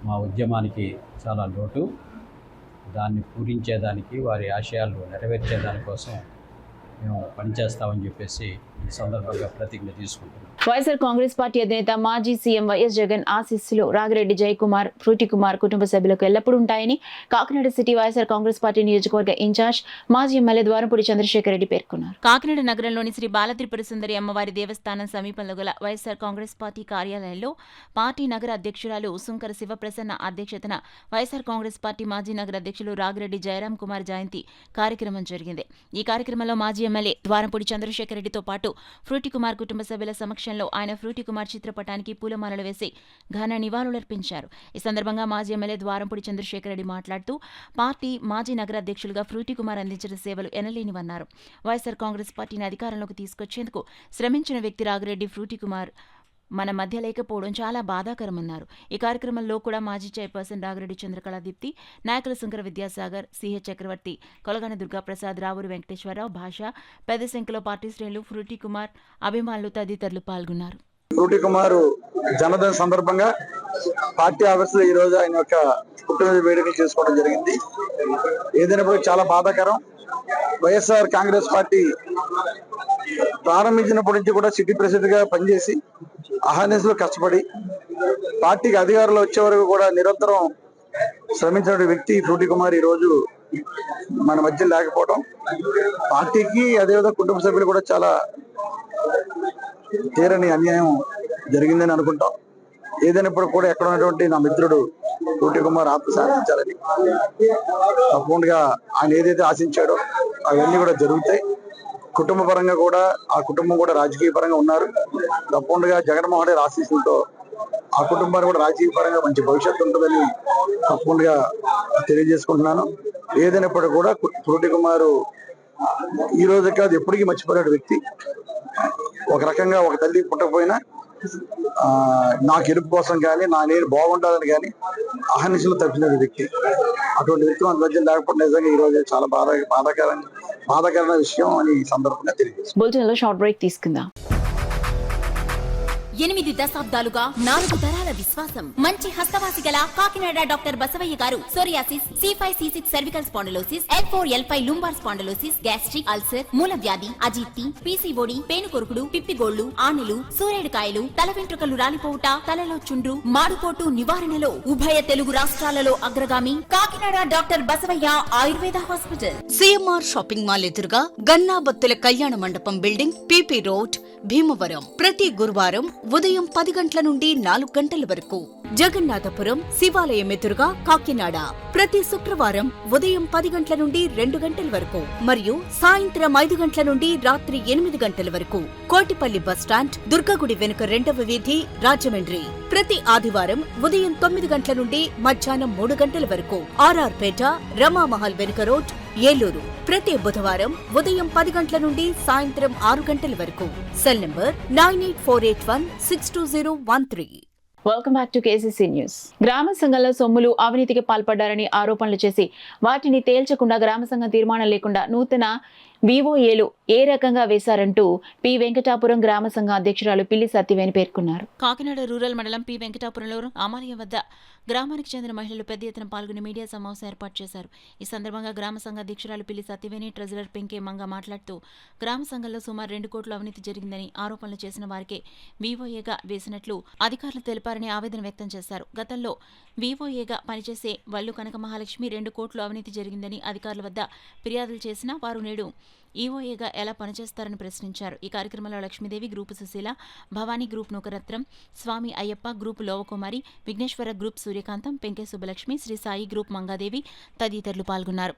మా ఉద్యమానికి చాలా లోటు. దాన్ని పూరించేదానికి, వారి ఆశయాలు నెరవేర్చేదానికోసం మేము పనిచేస్తామని చెప్పేసి ఈ సందర్భంగా ప్రతిజ్ఞ తీసుకుంటున్నాం. వైఎస్ఆర్ కాంగ్రెస్ పార్టీ అధినేత మాజీ సీఎం వైఎస్ జగన్ ఆశీస్సులు రాగిరెడ్డి జయకుమార్, ఫ్రూటి కుమార్ కుటుంబ సభ్యులకు ఎల్లప్పుడూ ఉంటాయని కాకినాడ సిటీ వైఎస్ఆర్ కాంగ్రెస్ పార్టీ నియోజకవర్గ ఇన్ఛార్జ్ మాజీ ఎమ్మెల్యే ద్వారంపూడి చంద్రశేఖర్ రెడ్డి పేర్కొన్నారు. కాకినాడ నగరంలోని శ్రీ బాలత్రిపుర సుందరి అమ్మవారి దేవస్థానం సమీపంలో గల వైఎస్ఆర్ కాంగ్రెస్ పార్టీ కార్యాలయంలో పార్టీ నగర అధ్యక్షురాలు సుంకర శివప్రసన్న అధ్యక్షతన వైఎస్ఆర్ కాంగ్రెస్ పార్టీ మాజీ నగర అధ్యక్షులు రాగిరెడ్డి జయరాం కుమార్ జయంతి కార్యక్రమం జరిగింది. ఈ కార్యక్రమంలో మాజీ ఎమ్మెల్యే ద్వారంపూడి చంద్రశేఖర్ రెడ్డితో పాటు ఫ్రూటి కుమార్ కుటుంబ సభ్యుల సమక్షంలో ఆయన ఫ్రూటి కుమార్ చిత్రపటానికి పూలమాలలు వేసి ఘన నివాళులర్పించారు. ఈ సందర్భంగా మాజీ ఎమ్మెల్యే ద్వారంపూడి చంద్రశేఖర్ రెడ్డి మాట్లాడుతూ పార్టీ మాజీ నగర అధ్యక్షులుగా ఫ్రూటి కుమార్ అందించిన సేవలు ఎనలేనివన్నారు. వైఎస్ఆర్ కాంగ్రెస్ పార్టీని అధికారంలోకి తీసుకొచ్చేందుకు శ్రమించిన వ్యక్తి రాగిరెడ్డి ఫ్రూటి కుమార్ మన మధ్య లేకపోవడం చాలా బాధాకరమన్నారు. ఈ కార్యక్రమంలో కూడా మాజీ చైర్పర్సన్ రాగిరెడ్డి చంద్రకళ దీప్తి, నాయకుల శంకర విద్యాసాగర్, సిహెచ్ చక్రవర్తి, కొలగాని దుర్గాప్రసాద్, రావూరి వెంకటేశ్వరరావు, భాష, పెద్ద సంఖ్యలో పార్టీ శ్రేణులు, ఫ్రూటి కుమార్ అభిమానులు తదితరులు పాల్గొన్నారు. ఫ్రూటి కుమార్ జన్మదిన సందర్భంగా పార్టీ ఆఫీసులో ఈ రోజు ఆయన యొక్క పుట్టినరోజు వేడుకలు చేసుకోవడం జరిగింది. ఏదైనప్పుడు చాలా బాధాకరం. వైఎస్ఆర్ కాంగ్రెస్ పార్టీ ప్రారంభించినప్పటి నుంచి కూడా సిటీ ప్రెసిడెంట్ గా పనిచేసి అహర్నిశలు కష్టపడి పార్టీకి అధికారంలో వచ్చే వరకు కూడా నిరంతరం శ్రమించిన వ్యక్తి ఫ్రూటి కుమార్ ఈ రోజు మన మధ్య లేకపోవడం పార్టీకి అదేవిధంగా కుటుంబ సభ్యులు కూడా చాలా తీరని అన్యాయం జరిగిందని అనుకుంటాం. ఏదైనప్పుడు కూడా ఎక్కడ ఉన్నటువంటి నా మిత్రుడు ఫ్రూటి కుమార్ ఆత్మ సాధించాలని తప్పకుండా ఆయన ఏదైతే ఆశించాడో అవన్నీ కూడా జరుగుతాయి. కుటుంబ పరంగా కూడా ఆ కుటుంబం కూడా రాజకీయ పరంగా ఉన్నారు. తప్పకుండా జగన్మోహన్ రెడ్డి ఆశీస్సులతో ఆ కుటుంబానికి కూడా రాజకీయ పరంగా మంచి భవిష్యత్తు ఉంటుందని తప్పకుండా తెలియజేసుకుంటున్నాను. ఏదైనప్పటికీ కూడా ఫ్రూటి కుమార్ ఈ రోజు కాదు ఎప్పటికీ మర్చిపోయిన వ్యక్తి. ఒక రకంగా ఒక తల్లి పుట్టకపోయినా నాకు ఎరుపు కోసం కానీ నేను బాగుండాలని కానీ అహర్నిశలు తప్పిన వ్యక్తి. అటువంటి వ్యక్తి మన మధ్య లేకపోతే నిజంగా ఈ రోజు చాలా బాధాకరమైన విషయం అని ఈ సందర్భంగా తెలియజేస్తుంది. 8 దశాబ్దాలుగా 4 తరాల విశ్వాసం, మంచి హస్తవాసి గల కాకినాడ డాక్టర్ బసవయ్య గారు psoriasis, C5, C6 cervical spondylosis, L4, L5 lumbar spondylosis, gastric ulcer, మూలవ్యాధి, అజీర్తి, PCOD, పేనుకొరుకుడు, పిప్పిగోళ్లు, ఆనెలు, సూరేడుకాయలు, తల వెంట్రుకలు రాలిపోవుట, తలలో చుండ్రు, మాడుకోటు నివారణలో ఉభయ తెలుగు రాష్ట్రాలలో అగ్రగామి Kakinada doctor Basavaiah Ayurveda hospital. CMR shopping mall ఎదురుగా గన్నాబత్తుల కళ్యాణ మండపం బిల్డింగ్, PP రోడ్, భీమవరం. ప్రతి గురువారం ఉదయం 10 గంటల నుండి 4 గంటల వరకు. జగన్నాథపురం శివాలయం ఎదురుగా కాకినాడ ప్రతి శుక్రవారం ఉదయం 10 గంటల నుండి 2 గంటల వరకు మరియు సాయంత్రం 5 గంటల నుండి రాత్రి 8 గంటల వరకు. కోటిపల్లి బస్టాండ్, దుర్గగుడి వెనుక 2వ వీధి, రాజమండ్రి. ప్రతి ఆదివారం ఉదయం 9 గంటల నుండి మధ్యాహ్నం 3 గంటల వరకు. RR పేట, రమామహల్ వెనుక రోడ్, ఏలూరు. ప్రతి బుధవారం ఉదయం 10 గంటల నుండి సాయంత్రం 6 గంటల వరకు. Cell number 9848162013. Welcome back to KCC news. గ్రామ సంఘంలో సొమ్ములు అవినీతికి పాల్పడ్డారని ఆరోపణలు చేసి వాటిని తేల్చకుండా గ్రామ సంఘం తీర్మానం లేకుండా నూతన VOAలు ఏ రకంగా వేశారంటూ పి వెంకటాపురం గ్రామ సంఘ అధ్యక్షురాలు పిల్లి సత్యవేణి పేర్కొన్నారు. కాకినాడ రూరల్ మండలం పి వెంకటాపురంలో ఆమాలయం వద్ద గ్రామానికి చెందిన మహిళలు పెద్ద ఎత్తున పాల్గొని మీడియా సమావేశం ఏర్పాటు చేశారు. ఈ సందర్భంగా గ్రామ సంఘ అధ్యక్షురాలు పిల్లి సత్యవేణి, ట్రెజరర్ పెంకే మంగ మాట్లాడుతూ గ్రామ సంఘంలో సుమారు 2 కోట్ల అవినీతి జరిగిందని, ఆరోపణలు చేసిన వారికే VOAగా వేసినట్లు అధికారులు తెలిపారని ఆవేదన వ్యక్తం చేశారు. గతంలో VOAగా పనిచేసే వల్లు కనక మహాలక్ష్మి 2 కోట్లు అవినీతి జరిగిందని అధికారుల వద్ద ఫిర్యాదులు చేసినా వారు నేడు EOAగా ఎలా పనిచేస్తారని ప్రశ్నించారు. ఈ కార్యక్రమంలో లక్ష్మీదేవి, గ్రూపు సుశీల, భవానీ గ్రూప్ నూకరత్నం, స్వామి అయ్యప్ప గ్రూప్ లోవకుమారి, విఘ్నేశ్వర గ్రూప్ సూర్యకాంతం, పెంకే సుబ్బలక్ష్మి, శ్రీ సాయి గ్రూప్ మంగాదేవి తదితరులు పాల్గొన్నారు.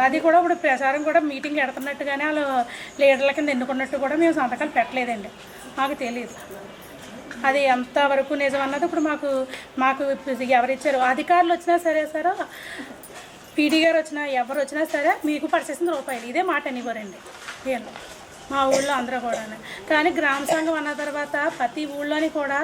అది కూడా ఇప్పుడు ప్రచారం కూడా మీటింగ్ పెడుతున్నట్టుగానే వాళ్ళు లీడర్ల కింద ఎన్నుకున్నట్టు కూడా మేము సంతకాలు పెట్టలేదండి. మాకు తెలియదు అది ఎంతవరకు నిజం అన్నది. ఇప్పుడు మాకు ఎవరిచ్చారు అధికారులు వచ్చినా సరే సార్, PD గారు వచ్చినా ఎవరు వచ్చినా సరే మీకు పడిచేసిన రూపాయలు ఇదే మాట అనేవారండి వీళ్ళు మా ఊళ్ళో అందరూ కూడా. కానీ గ్రామ సంఘం అన్న తర్వాత ప్రతి ఊళ్ళోని కూడా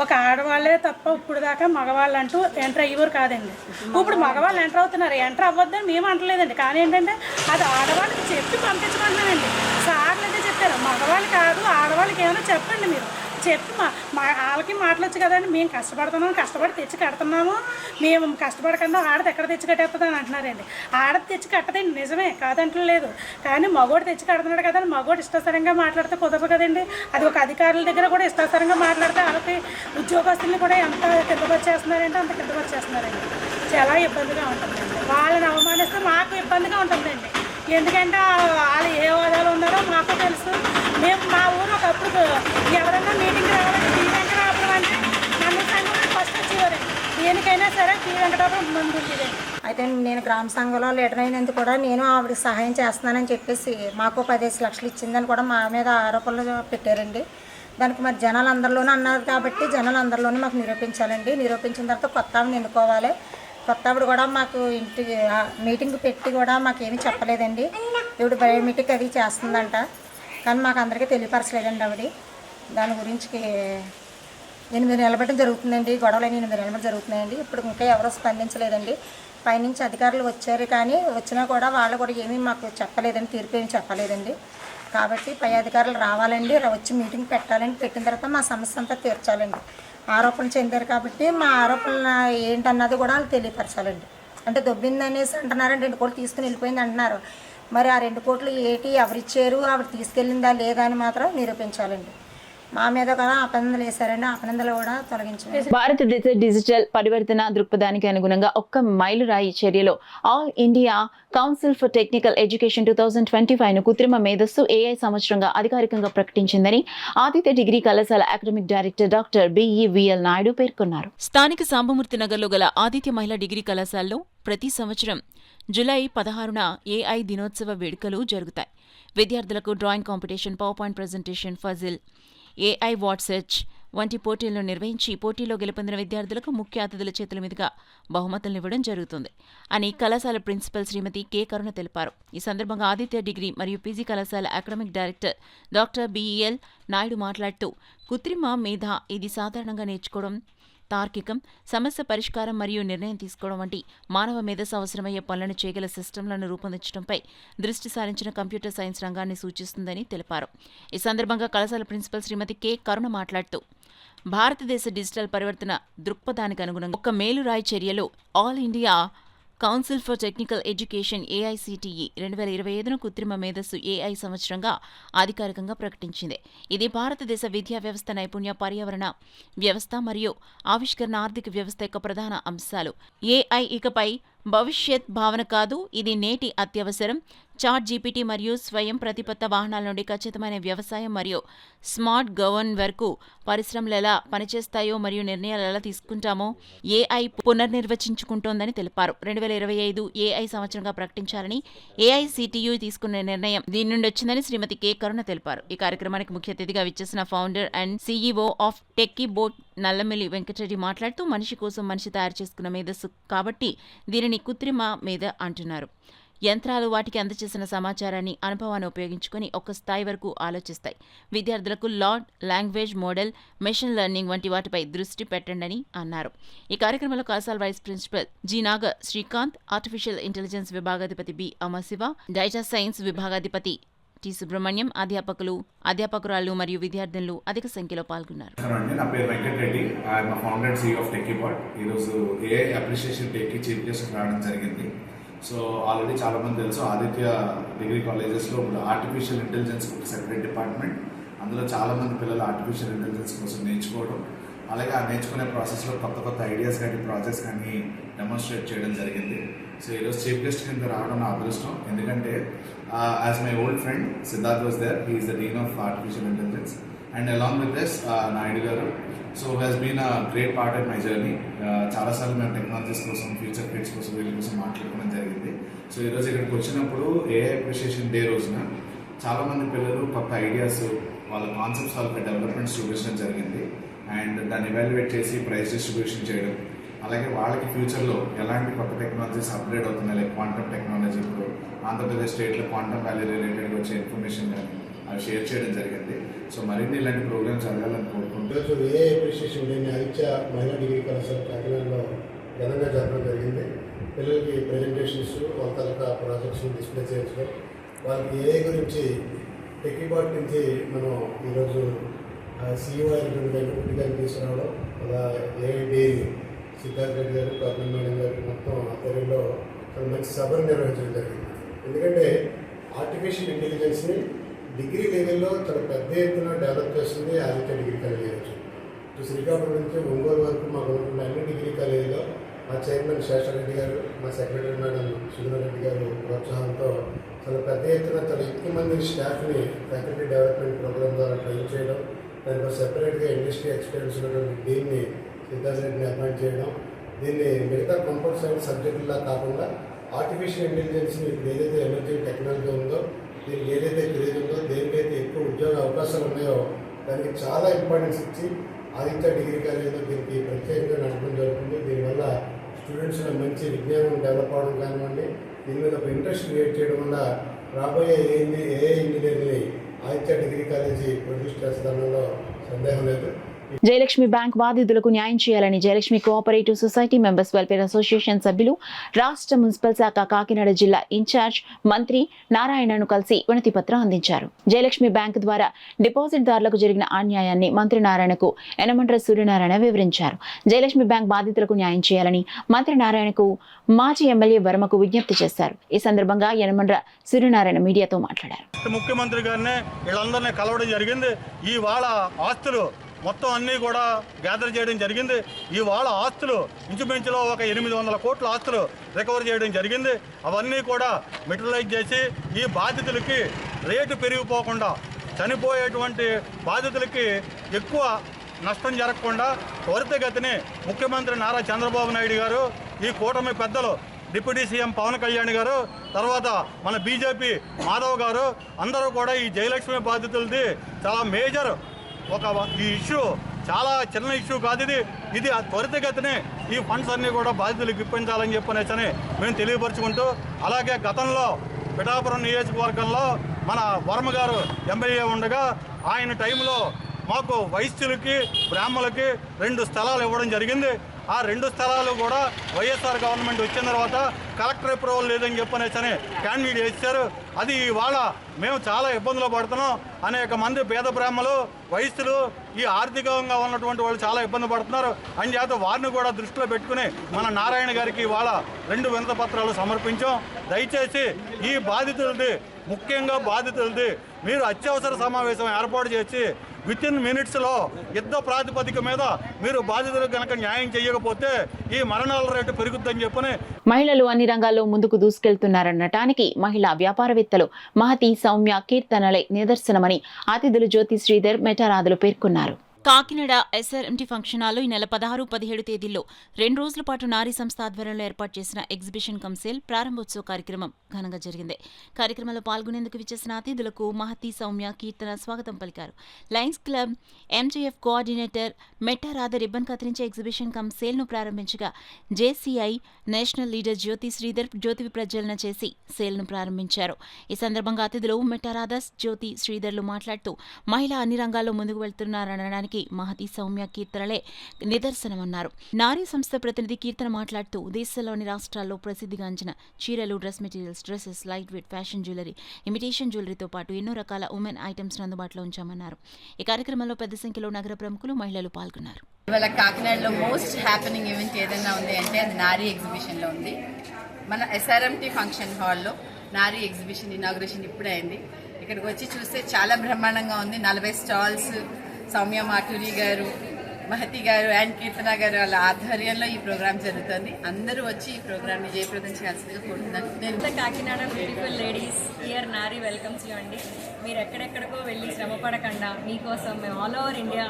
ఒక ఆడవాళ్ళే తప్ప ఇప్పుడు దాకా మగవాళ్ళు అంటూ ఎంటర్ అయ్యేవారు కాదండి. ఇప్పుడు మగవాళ్ళు ఎంటర్ అవుతున్నారు. ఎంటర్ అవ్వద్దని మేము అంటలేదండి, కానీ ఏంటంటే అది ఆడవాళ్ళకి చెప్పి పంపించమంటున్నానండి. సార్లు అయితే చెప్పారు, మగవాళ్ళు కాదు ఆడవాళ్ళకి ఏమైనా చెప్పండి, మీరు చెప్పి వాళ్ళకి మాట్లాడచ్చు కదండి. మేము కష్టపడుతున్నాము, కష్టపడి తెచ్చి కడుతున్నాము, మేము కష్టపడకుండా ఆడది ఎక్కడ తెచ్చి కట్టేస్తుంది అని అంటున్నారండి. ఆడది తెచ్చి కట్టదండి, నిజమే కాదంటలేదు, కానీ మగోడు తెచ్చి కడుతున్నాడు కదండి. మగోడు ఇష్టాసరంగా మాట్లాడితే కుదరదు కదండి. అది ఒక అధికారుల దగ్గర కూడా ఇష్టాసరంగా మాట్లాడితే వాళ్ళకి ఉద్యోగస్తుల్ని కూడా ఎంత కిందకు వచ్చేస్తున్నారంటే అంత కిందకు వచ్చేస్తున్నారండి. చాలా ఇబ్బందిగా ఉంటుందండి. వాళ్ళని అవమానిస్తే మాకు ఇబ్బందిగా ఉంటుందండి. ఎందుకంటే వాళ్ళు ఏ హోదాలో ఉన్నారో మాకు తెలుసు. మేము మా ఊరు ఒకప్పుడు ఎవరన్నా మీటింగ్ రావాలంటే టీ వెంకటాపురం అంటే నన్ను సంఘంలో ఫస్ట్ వచ్చేవారండి. దేనికైనా సరే టీ వెంకటాపురం ముందు ఉండేదండి. అయితే నేను గ్రామ సంఘంలో లీడర్ అయినందుకు కూడా నేను ఆవిడకి సహాయం చేస్తున్నానని చెప్పేసి మాకు 15 లక్షలు ఇచ్చిందని కూడా మా మీద ఆరోపణలు పెట్టారండి. దానికి మరి జనాలు అందరిలోనూ అన్నారు కాబట్టి జనాలు అందరిలోనూ మాకు నిరూపించాలండి. నిరూపించిన తర్వాత కొత్త ఆవిడని ఎన్నుకోవాలి. కొత్త ఆవిడ కూడా మాకు ఇంటి మీటింగ్ పెట్టి కూడా మాకేమీ చెప్పలేదండి. ఇప్పుడు బయోమెట్రిక్ అది చేస్తుందంట, కానీ మాకు అందరికీ తెలియపరచలేదండి ఆవిడ. దాని గురించి 8 నెలల బట్టి జరుగుతుందండి, గొడవలు 8 నెలల బట్టి జరుగుతున్నాయండి. ఇప్పుడు ఇంకా ఎవరో స్పందించలేదండి. పైనుంచి అధికారులు వచ్చారు, కానీ వచ్చినా కూడా వాళ్ళు కూడా ఏమీ మాకు చెప్పలేదండి, తీర్పు ఏమీ చెప్పలేదండి. కాబట్టి పై అధికారులు రావాలండి, వచ్చి మీటింగ్ పెట్టాలండి. పెట్టిన తర్వాత మా సమస్య అంతా తీర్చాలండి. ఆరోపణలు చెందారు కాబట్టి మా ఆరోపణలు ఏంటన్నది కూడా వాళ్ళు తెలియపరచాలండి. అంటే దొబ్బిందనేసి అంటున్నారండి, 2 కోట్లు తీసుకుని వెళ్ళిపోయింది అంటున్నారు. మరి ఆ 2 కోట్లు ఏంటి, ఎవరిచ్చారు, ఆవిడ తీసుకెళ్ళిందా లేదా అని మాత్రం నిరూపించాలండి. మా మీద కూడా అపనిందలు వేశారండి, అపనిందలు కూడా తొలగించారు. భారతదేశ డిజిటల్ పరివర్తన దృక్పథానికి అనుగుణంగా ఒక్క మైలురాయి చర్యలో all India council for technical education 2025ను కృత్రిమ మేధస్సు AI సంవత్సరంగా అధికారికంగా ప్రకటించిందని ఆదిత్య డిగ్రీ కళాశాల academic director doctor BEVL Naidu పేర్కొన్నారు. స్థానిక సాంబమూర్తి నగర్లో గల ఆదిత్య మహిళా డిగ్రీ కళాశాలలో ప్రతి సంవత్సరం జూలై 16న AI దినోత్సవ వేడుకలు జరుగుతాయి. విద్యార్థులకు drawing competition, power point presentation, puzzle, AI what search వంటి పోటీలను నిర్వహించి పోటీలో గెలుపొందిన విద్యార్థులకు ముఖ్య అతిథుల చేతుల మీదుగా బహుమతులను ఇవ్వడం జరుగుతుంది అని కళాశాల ప్రిన్సిపల్ శ్రీమతి కె కరుణ తెలిపారు. ఈ సందర్భంగా ఆదిత్య డిగ్రీ మరియు PG కళాశాల academic director doctor BEL Naidu మాట్లాడుతూ కృత్రిమ మేధ ఇది సాధారణంగా నేర్చుకోవడం, తార్కికం, సమస్య పరిష్కారం మరియు నిర్ణయం తీసుకోవడం వంటి మానవ మేధస్సు అవసరమయ్యే పనులను చేయగల సిస్టంలను రూపొందించడంపై దృష్టి సారించిన కంప్యూటర్ సైన్స్ రంగాన్ని సూచిస్తుందని తెలిపారు. ఈ సందర్భంగా కళాశాల ప్రిన్సిపల్ శ్రీమతి కె కరుణ మాట్లాడుతూ భారతదేశ డిజిటల్ పరివర్తన దృక్పథానికి అనుగుణంగా ఒక మేలురాయి చర్యలో all India council for technical education AICTE 2025ను కృత్రిమ మేధస్సు AI సంవత్సరంగా అధికారికంగా ప్రకటించింది. ఇది భారతదేశ విద్యా వ్యవస్థ నైపుణ్య, పర్యావరణ వ్యవస్థ మరియు ఆవిష్కరణ ఆర్థిక వ్యవస్థ యొక్క ప్రధాన అంశాలు. AI ఇకపై భవిష్యత్ భావన కాదు, ఇది నేటి అత్యవసరం. ChatGPT మరియు స్వయం ప్రతిపత్త వాహనాల నుండి ఖచ్చితమైన వ్యవసాయం మరియు స్మార్ట్ గవర్న్ వరకు పరిశ్రమలు ఎలా పనిచేస్తాయో మరియు నిర్ణయాలు ఎలా తీసుకుంటామో AI పునర్నిర్వచించుకుంటోందని తెలిపారు. 2025 AI సంవత్సరంగా ప్రకటించాలని AICTU తీసుకున్న నిర్ణయం దీని నుండి వచ్చిందని శ్రీమతి కె కరుణ తెలిపారు. ఈ కార్యక్రమానికి ముఖ్య అతిథిగా విచ్చేసిన founder and CEO of techie bot Nallamilli Venkatareddy మాట్లాడుతూ మనిషి కోసం మనిషి తయారు చేసుకున్న మేధస్సు కాబట్టి దీనిని కృత్రిమ మేధ అంటున్నారు. యంత్రాలు వాటికి అందచేసిన సమాచారాన్ని, అనుభవాన్ని ఉపయోగించుకుని ఒక స్థాయి వరకు ఆలోచిస్తాయి. విద్యార్థులకు లాంగ్వేజ్ మోడల్, మెషిన్ లెర్నింగ్ వంటి వాటిపై దృష్టి పెట్టండని అన్నారు. ఈ కార్యక్రమంలో కళాశాల vice principal G Naga Srikanth, artificial intelligence విభాగాధిపతి బి అమశివ, డేటా సైన్స్ విభాగాధిపతి టి సుబ్రహ్మణ్యం, అధ్యాపకురాలు మరియు విద్యార్థులు అధిక సంఖ్యలో పాల్గొన్నారు. నా పేరు Venkatareddy, I am founder CEO of techie bot. ఈరోజు AI అప్రిషియేషన్ డేకి చీఫ్ గెస్ట్ రావడం జరిగింది. సో ఆల్రెడీ చాలామంది తెలుసు, ఆదిత్య డిగ్రీ కాలేజెస్లో ఇప్పుడు ఆర్టిఫిషియల్ ఇంటెలిజెన్స్ ఒక సెపరేట్ డిపార్ట్మెంట్. అందులో చాలామంది పిల్లలు ఆర్టిఫిషియల్ ఇంటెలిజెన్స్ కోసం నేర్చుకోవడం, అలాగే ఆ నేర్చుకునే ప్రాసెస్లో కొత్త ఐడియాస్ కానీ ప్రాజెక్ట్స్ కానీ డెమాన్స్ట్రేట్ చేయడం జరిగింది. సో ఈరోజు చీఫ్ గెస్ట్ కింద రావడం నా అదృష్టం. ఎందుకంటే as my old friend Siddharth was there, he is the dean of artificial intelligence, and along with this Naidu garu. So has been a great part of my journey. చాలాసార్లు మేము టెక్నాలజీస్ కోసం, ఫ్యూచర్ కిడ్స్ కోసం, వీళ్ళ కోసం మాట్లాడుకోవడం జరిగింది. సో ఈరోజు ఇక్కడికి వచ్చినప్పుడు AI అప్రిషియేషన్ డే రోజున చాలామంది పిల్లలు కొత్త ఐడియాస్, వాళ్ళ కాన్సెప్ట్స్, వాళ్ళ డెవలప్మెంట్స్ చూపించడం జరిగింది. అండ్ దాన్ని ఎవాల్యుయేట్ చేసి ప్రైస్ డిస్ట్రిబ్యూషన్ చేయడం, అలాగే వాళ్ళకి ఫ్యూచర్లో ఎలాంటి కొత్త టెక్నాలజీస్ అప్గ్రేడ్ అవుతున్నాయి, లైక్ క్వాంటమ్ టెక్నాలజీ. ఇప్పుడు ఆంధ్రప్రదేశ్ స్టేట్లో క్వాంటమ్ వ్యాలీ రిలేటెడ్గా వచ్చే ఇన్ఫర్మేషన్ కానీ, అవి షేర్ చేయడం జరిగింది. సో మరిన్ని ఇలాంటి ప్రోగ్రామ్స్ జరగాలని కోరుకుంటూ ఏ అప్రిషియేషన్ డేని ఆదిత్య మహిళా డిగ్రీ కళాశాల కాకినాడలో ఘనంగా జరపడం జరిగింది. పిల్లలకి ప్రజెంటేషన్స్, వాళ్ళ తాలూకా ప్రాజెక్ట్స్ని డిస్ప్లే చేయించడం, వాళ్ళకి ఏ గురించి టెక్కిబాట్ నుంచి మనం ఈరోజు CEO అయినటువంటి వెంకటరెడ్డి గారిని తీసుకురావడం, అలా ఏఐడి సిద్ధార్థ రెడ్డి గారు, కర్ణన్ మేడం గారు మొత్తం ఆధ్వర్యంలో చాలా మంచి సభను నిర్వహించడం జరిగింది. ఎందుకంటే ఆర్టిఫిషియల్ ఇంటెలిజెన్స్ని డిగ్రీ లెవెల్లో చాలా పెద్ద ఎత్తున డెవలప్ చేస్తుంది ఆదిత్య డిగ్రీ కాలేజ్. ఇటు శ్రీకాకుళం నుంచి ఒంగోలు వరకు మాకు ఉన్నటువంటి అన్ని డిగ్రీ కాలేజీలో మా చైర్మన్ శేషారెడ్డి గారు, మా సెక్రటరీ మేడం సుధీరెడ్డి గారు ప్రోత్సాహంతో చాలా పెద్ద ఎత్తున చాలా ఎక్కువ మంది స్టాఫ్ని ఫ్యాకల్టీ డెవలప్మెంట్ ప్రోగ్రామ్ ద్వారా ట్రైన్ చేయడం, దానిలో సెపరేట్గా ఇండస్ట్రీ ఎక్స్పీరియన్స్ ఉన్నటువంటి దీన్ని సిద్ధార్థ రెడ్డిని అపాయింట్ చేయడం, దీన్ని మిగతా కంప్యూటర్ సైన్స్ సబ్జెక్టులా కాకుండా ఆర్టిఫిషియల్ ఇంటెలిజెన్స్ని ఇప్పుడు ఏదైతే ఎమర్జింగ్ టెక్నాలజీ ఉందో, దీనికి ఏదైతే క్రేజ్ ఉందో, దేనికైతే ఎక్కువ ఉద్యోగ అవకాశాలు ఉన్నాయో దానికి చాలా ఇంపార్టెన్స్ ఇచ్చి ఆదిత్య డిగ్రీ కాలేజీలో దీనికి ప్రత్యేకంగా నడపడం జరుగుతుంది. దీనివల్ల స్టూడెంట్స్లో మంచి విజ్ఞానం డెవలప్ అవడం కానివ్వండి, దీని మీద ఒక ఇంట్రెస్ట్ క్రియేట్ చేయడం వల్ల రాబోయే ఏఐ ఇంజనీర్ని ఆదిత్య డిగ్రీ కాలేజీ ప్రొడ్యూస్ చేస్తుందనలో సందేహం లేదు. జయలక్ష్మి బ్యాంక్ బాధితులకు న్యాయం చేయాలని Jayalakshmi cooperative society members welfare association సభ్యులు రాష్ట్ర మున్సిపల్ శాఖ కాకినాడ జిల్లా ఇన్ఛార్జ్ మంత్రి నారాయణను కలిసి వినతి పత్రం అందించారు. జయలక్ష్మి బ్యాంక్ ద్వారా డిపాజిట్దారులకు జరిగిన అన్యాయాన్ని మంత్రి నారాయణకు యనమల సూర్యనారాయణ వివరించారు. జయలక్ష్మి బ్యాంక్ బాధితులకు న్యాయం చేయాలని మంత్రి నారాయణకు మాజీ ఎమ్మెల్యే వర్మకు విజ్ఞప్తి చేశారు. ఈ సందర్భంగా యనమల సూర్యనారాయణ మీడియాతో మాట్లాడారు. ముఖ్యమంత్రి గారిని వీళ్ళందరినీ కలవడం జరిగింది. ఇవాళ ఆస్తులు మొత్తం అన్నీ కూడా గ్యాదర్ చేయడం జరిగింది. ఇవాళ ఆస్తులు ఇంచుమించులో ఒక 800 కోట్ల ఆస్తులు రికవర్ చేయడం జరిగింది. అవన్నీ కూడా మెటీరియలైజ్ చేసి ఈ బాధితులకి రేటు పెరిగిపోకుండా, చనిపోయేటువంటి బాధితులకి ఎక్కువ నష్టం జరగకుండా త్వరితగతిని ముఖ్యమంత్రి నారా చంద్రబాబు నాయుడు గారు, ఈ కూటమి పెద్దలు డిప్యూటీ సీఎం పవన్ కళ్యాణ్ గారు, తర్వాత మన బీజేపీ మాధవ్ గారు అందరూ కూడా ఈ జయలక్ష్మి బాధితులది చాలా మేజర్ ఈ ఇష్యూ చాలా చిన్న ఇష్యూ కాదు ఇది త్వరితగతిని ఈ ఫండ్స్ అన్నీ కూడా బాధితులకు ఇప్పించాలని చెప్పనేసని మేము తెలియపరుచుకుంటూ, అలాగే గతంలో పిఠాపురం నియోజకవర్గంలో మన వర్మ గారు ఎమ్మెల్యే ఉండగా ఆయన టైంలో మాకు వైశ్యులకి బ్రాహ్మణులకి 2 స్థలాలు ఇవ్వడం జరిగింది. ఆ 2 స్థలాలు కూడా వైఎస్ఆర్ గవర్నమెంట్ వచ్చిన తర్వాత కలెక్టర్ అప్రూవల్ లేదని చెప్పనేసని క్యాండిడేట్ వేశారు. అది ఇవాళ మేము చాలా ఇబ్బందులు పడుతున్నాం. అనేక మంది పేద బ్రాహ్మణులు, వైశ్యులు, ఈ ఆర్థికంగా ఉన్నటువంటి వాళ్ళు చాలా ఇబ్బంది పడుతున్నారు. అందుచేత వారిని కూడా దృష్టిలో పెట్టుకుని మన నారాయణ గారికి ఇవాళ 2 వినతి పత్రాలు సమర్పించాం. దయచేసి ఈ బాధితులది, ముఖ్యంగా బాధితులది మీరు అత్యవసర సమావేశం ఏర్పాటు చేసి వితిన్ మినిట్స్లో యుద్ధ ప్రాతిపదిక మీద మీరు బాధితులకు కనుక న్యాయం చేయకపోతే ఈ మరణాల రేటు పెరుగుతుందని చెప్పని. మహిళలు అన్ని రంగాల్లో ముందుకు దూసుకెళ్తున్నారనటానికి మహిళా వ్యాపారవేత్తలు మహతి, సౌమ్య, కీర్తనలే నిదర్శనమని అతిథులు జ్యోతి శ్రీధర్, మెటారాధులు పేర్కొన్నారు. కాకినాడ ఎస్ఆర్ఎంటీ ఫంక్షన్ హాల్లో ఈ నెల 16, 17 తేదీల్లో 2 రోజుల పాటు నారీ సంస్థ ఆధ్వర్యంలో ఏర్పాటు చేసిన ఎగ్జిబిషన్ కమ్ సేల్ ప్రారంభోత్సవ కార్యక్రమం ఘనంగా జరిగింది. కార్యక్రమంలో పాల్గొనేందుకు విచ్చేసిన అతిథులకు మహతి, సౌమ్య, కీర్తన స్వాగతం పలికారు. Lions club MGF coordinator Metta Radha ribbon కత్తిరించే ఎగ్జిబిషన్ కమ్ సేల్ను ప్రారంభించగా JCI national leader Jyothi Sridhar జ్యోతి ప్రజ్వలన చేసి సేల్ను ప్రారంభించారు. ఈ సందర్భంగా అతిథులు మెట్టారాధ, జ్యోతి శ్రీధర్లు మాట్లాడుతూ మహిళ అన్ని రంగాల్లో ముందుకు వెళ్తున్నారనడానికి మహతి, సౌమ్య, కీర్తనలే నిదర్శనమన్నారు. నారీ సంస్థ ప్రతినిధి కీర్తన మాట్లాడుతూ దేశంలోని రాష్ట్రాల్లో ప్రసిద్ధిగాంచిన చీరలు, dress materials, dresses, light weight fashion jewellery, imitation జ్యువెలరీతో పాటు ఎన్నో రకాల ఉమెన్ ఐటమ్స్ అందుబాటులో ఉంచామన్నారు. ఈ కార్యక్రమంలో పెద్ద సంఖ్యలో నగర ప్రముఖులు, మహిళలు పాల్గొన్నారు. ఇవాళ కాకినాడలో మోస్ట్ హ్యాపెనింగ్ ఈవెంట్ ఏదైనా ఉంది అంటే అది నారీ ఎగ్జిబిషన్లో ఉంది. మన ఎస్ఆర్ఎంటీ ఫంక్షన్ హాల్లో నారీ ఎగ్జిబిషన్ ఇనాగ్రేషన్ ఇప్పుడే అయింది. ఇక్కడికి వచ్చి చూస్తే చాలా బ్రహ్మాండంగా ఉంది. 40 స్టాల్స్, సౌమ్య మాటూరి గారు, మహతి గారు అండ్ కీర్తన గారు వాళ్ళ ఆధ్వర్యంలో ఈ ప్రోగ్రామ్ జరుగుతుంది. అందరూ వచ్చి ఈ ప్రోగ్రామ్ని జయప్రదం చేయాల్సిందిగా కోరుతున్నాను. నేను Kakinada beautiful ladies here Nari welcomes you అండి. మీరు ఎక్కడెక్కడికో వెళ్ళి శ్రమ పడకుండా మీకోసం మేము ఆల్ ఓవర్ ఇండియా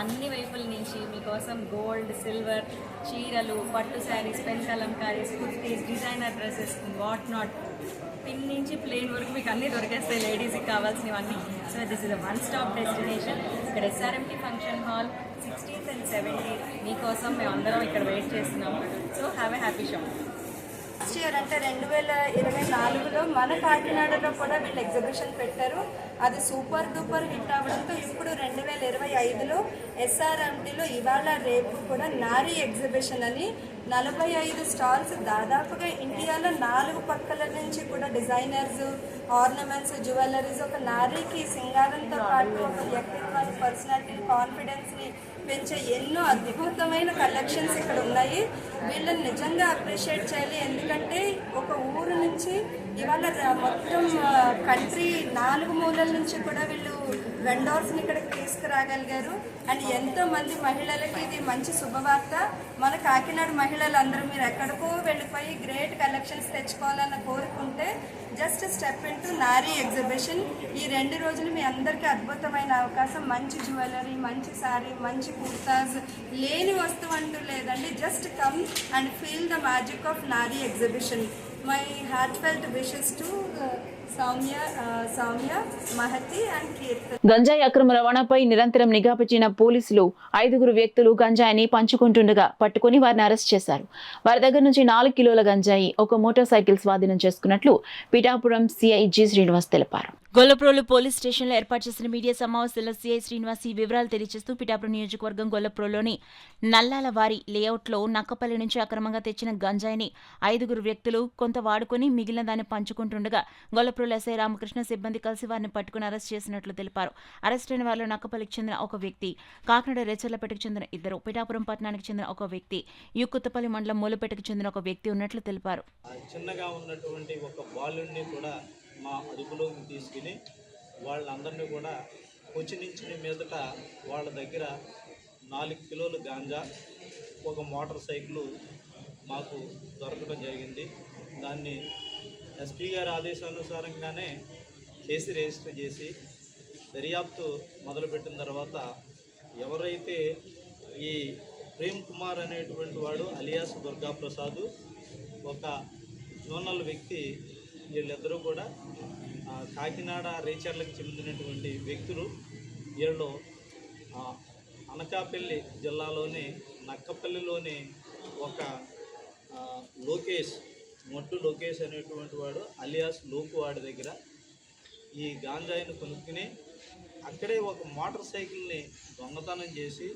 అన్ని వైపుల నుంచి మీకోసం గోల్డ్, సిల్వర్, చీరలు, పట్టు saris, pen kalamkaris, kurtis, designer dresses, what not, pin నుంచి ప్లేన్ వరకు మీకు అన్నీ దొరికేస్తాయి లేడీస్కి కావాల్సినవన్నీ. So this is a one stop destination. ఇక్కడ SRMT function hall 16th and 17th మీకోసం మేము అందరం ఇక్కడ వెయిట్ చేస్తున్నాము. So have a happy shop. Next year అంటే 2024లో మన కాకినాడలో కూడా వీళ్ళు ఎగ్జిబిషన్ పెట్టారు. అది సూపర్ డూపర్ హిట్ అవ్వడంతో ఇప్పుడు 2025లో SRMTలో ఇవాళ రేపు కూడా నారీ ఎగ్జిబిషన్ అని 45 స్టాల్స్ దాదాపుగా ఇండియాలో 4 పక్కల నుంచి కూడా డిజైనర్స్, ఆర్నమెంట్స్, జ్యువెలరీస్, ఒక నారీకి సింగారంతో పాటు ఒక వ్యక్తిత్వాన్ని, పర్సనాలిటీ, కాన్ఫిడెన్స్ని పెంచే ఎన్నో అద్భుతమైన కలెక్షన్స్ ఇక్కడ ఉన్నాయి. వీళ్ళని నిజంగా అప్రిషియేట్ చేయాలి. ఎందుకంటే ఒక ఊరు నుంచి ఇవాళ మొత్తం కంట్రీ 4 మూలల నుంచి కూడా వీళ్ళు వెండర్స్ని ఇక్కడికి తీసుకురాగలిగారు. అండ్ ఎంతోమంది మహిళలకి ఇది మంచి శుభవార్త. మన కాకినాడ మహిళలందరూ మీరు ఎక్కడికో వెళ్ళిపోయి గ్రేట్ కలెక్షన్స్ తెచ్చుకోవాలని కోరుకుంటే జస్ట్ స్టెప్ ఇంటూ నారీ ఎగ్జిబిషన్. ఈ 2 రోజులు మీ అందరికీ అద్భుతమైన అవకాశం. మంచి జ్యువెలరీ, మంచి శారీ, మంచి కుర్తాస్, లేని వస్తువు అంటూ లేదండి. Just come and feel the magic of Naari exhibition. My heartfelt wishes to Soumya, Mahathi and Keerthan. గంజాయి అక్రమ రవాణాపై నిరంతరం నిఘా పెట్టిన పోలీసులు 5 వ్యక్తులు గంజాయిని పంచుకుంటుండగా పట్టుకుని వారిని అరెస్ట్ చేశారు. వారి దగ్గర నుంచి 4 కిలోల గంజాయి, ఒక మోటార్ సైకిల్ స్వాధీనం చేసుకున్నట్లు పిఠాపురం సిఐ జి శ్రీనివాస్ తెలిపారు. గొల్లప్రోలు పోలీస్ స్టేషన్లో ఏర్పాటు చేసిన మీడియా సమావేశంలో సిఐ శ్రీనివాస్ ఈ వివరాలు తెలియజేస్తూ పిఠాపురం నియోజకవర్గం గొల్లప్రోలోని నల్లాల వారి లేఅవుట్లో నక్కపల్లి నుంచి అక్రమంగా తెచ్చిన గంజాయిని 5 వ్యక్తులు కొంత వాడుకుని మిగిలిన దాన్ని పంచుకుంటుండగా గొల్లప్రోలు ఎస్ఐ రామకృష్ణ సిబ్బంది కలిసి వారిని పట్టుకుని అరెస్ట్ చేసినట్లు తెలిపారు. అరెస్ట్ అయిన వారిలో నక్కపల్లికి చెందిన ఒక వ్యక్తి, కాకినాడ రేచర్లపేటకు చెందిన 2, పిఠాపురం పట్టణానికి చెందిన ఒక వ్యక్తి, యుక్కుత్తపల్లి మండలం మూలపేటకు చెందిన ఒక వ్యక్తి ఉన్నట్లు తెలిపారు. చిన్నగా ఉన్నటువంటి ఒక బాలుడిని కూడా మా అదుపులోకి తీసుకుని వాళ్ళందరినీ కూడా కొచ్చినించిన మీదట వాళ్ళ దగ్గర 4 కిలోలు గాంజా, ఒక మోటార్ సైకిల్ మాకు దొరకడం జరిగింది. దాన్ని ఎస్పీ గారి ఆదేశానుసారంగానే కేసు రిజిస్టర్ చేసి దర్యాప్తు మొదలుపెట్టిన తర్వాత ఎవరైతే ఈ ప్రేమ్ కుమార్ అనేటువంటి వాడు అలియాస్ దుర్గాప్రసాద్, ఒక జోనల్ వ్యక్తి, వీళ్ళిద్దరూ కూడా కాకినాడ రేచర్లకు చెందినటువంటి వ్యక్తులు. వీళ్ళు అనకాపల్లి జిల్లాలోని నక్కపల్లిలోని ఒక మొట్టు లోకేష్ అనేటువంటి వాడు అలియాస్ లోకు వాడి దగ్గర ఈ గాంజాయిని కొనుక్కుని అక్కడే ఒక మోటార్ సైకిల్ని దొంగతనం చేసి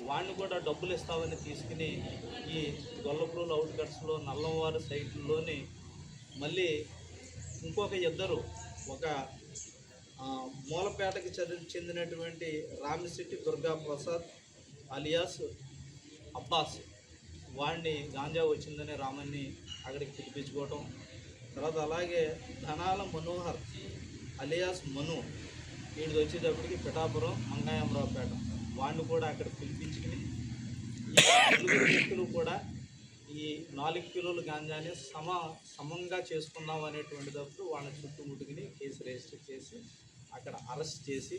వాడిని కూడా డబ్బులు ఇస్తామని తీసుకుని ఈ గొల్లప్రోలు అవుట్కట్స్లో నల్లంవారి సైకిల్లోని మళ్ళీ ఇంకొక 2, ఒక మూలపేటకి చెందినటువంటి రామిశెట్టి దుర్గాప్రసాద్ అలియాస్ అబ్బాస్, వాడిని గాంజా వచ్చిందని రామన్ని అక్కడికి పిలిపించుకోవటం. తర్వాత అలాగే ధనాల మనోహర్ అలియాస్ మను, వీడిది వచ్చేటప్పటికి పిఠాపురం మంగాయమరావుపేట, వాడిని కూడా అక్కడ పిలిపించుకుని ఈ 4 వ్యక్తులు కూడా ఈ 4 కిలోల గాంజాని సమంగా చేసుకుందాం అనేటువంటిదప్పుడు వాళ్ళని చుట్టుముట్టుకుని కేసు రిజిస్టర్ చేసి అక్కడ అరెస్ట్ చేసి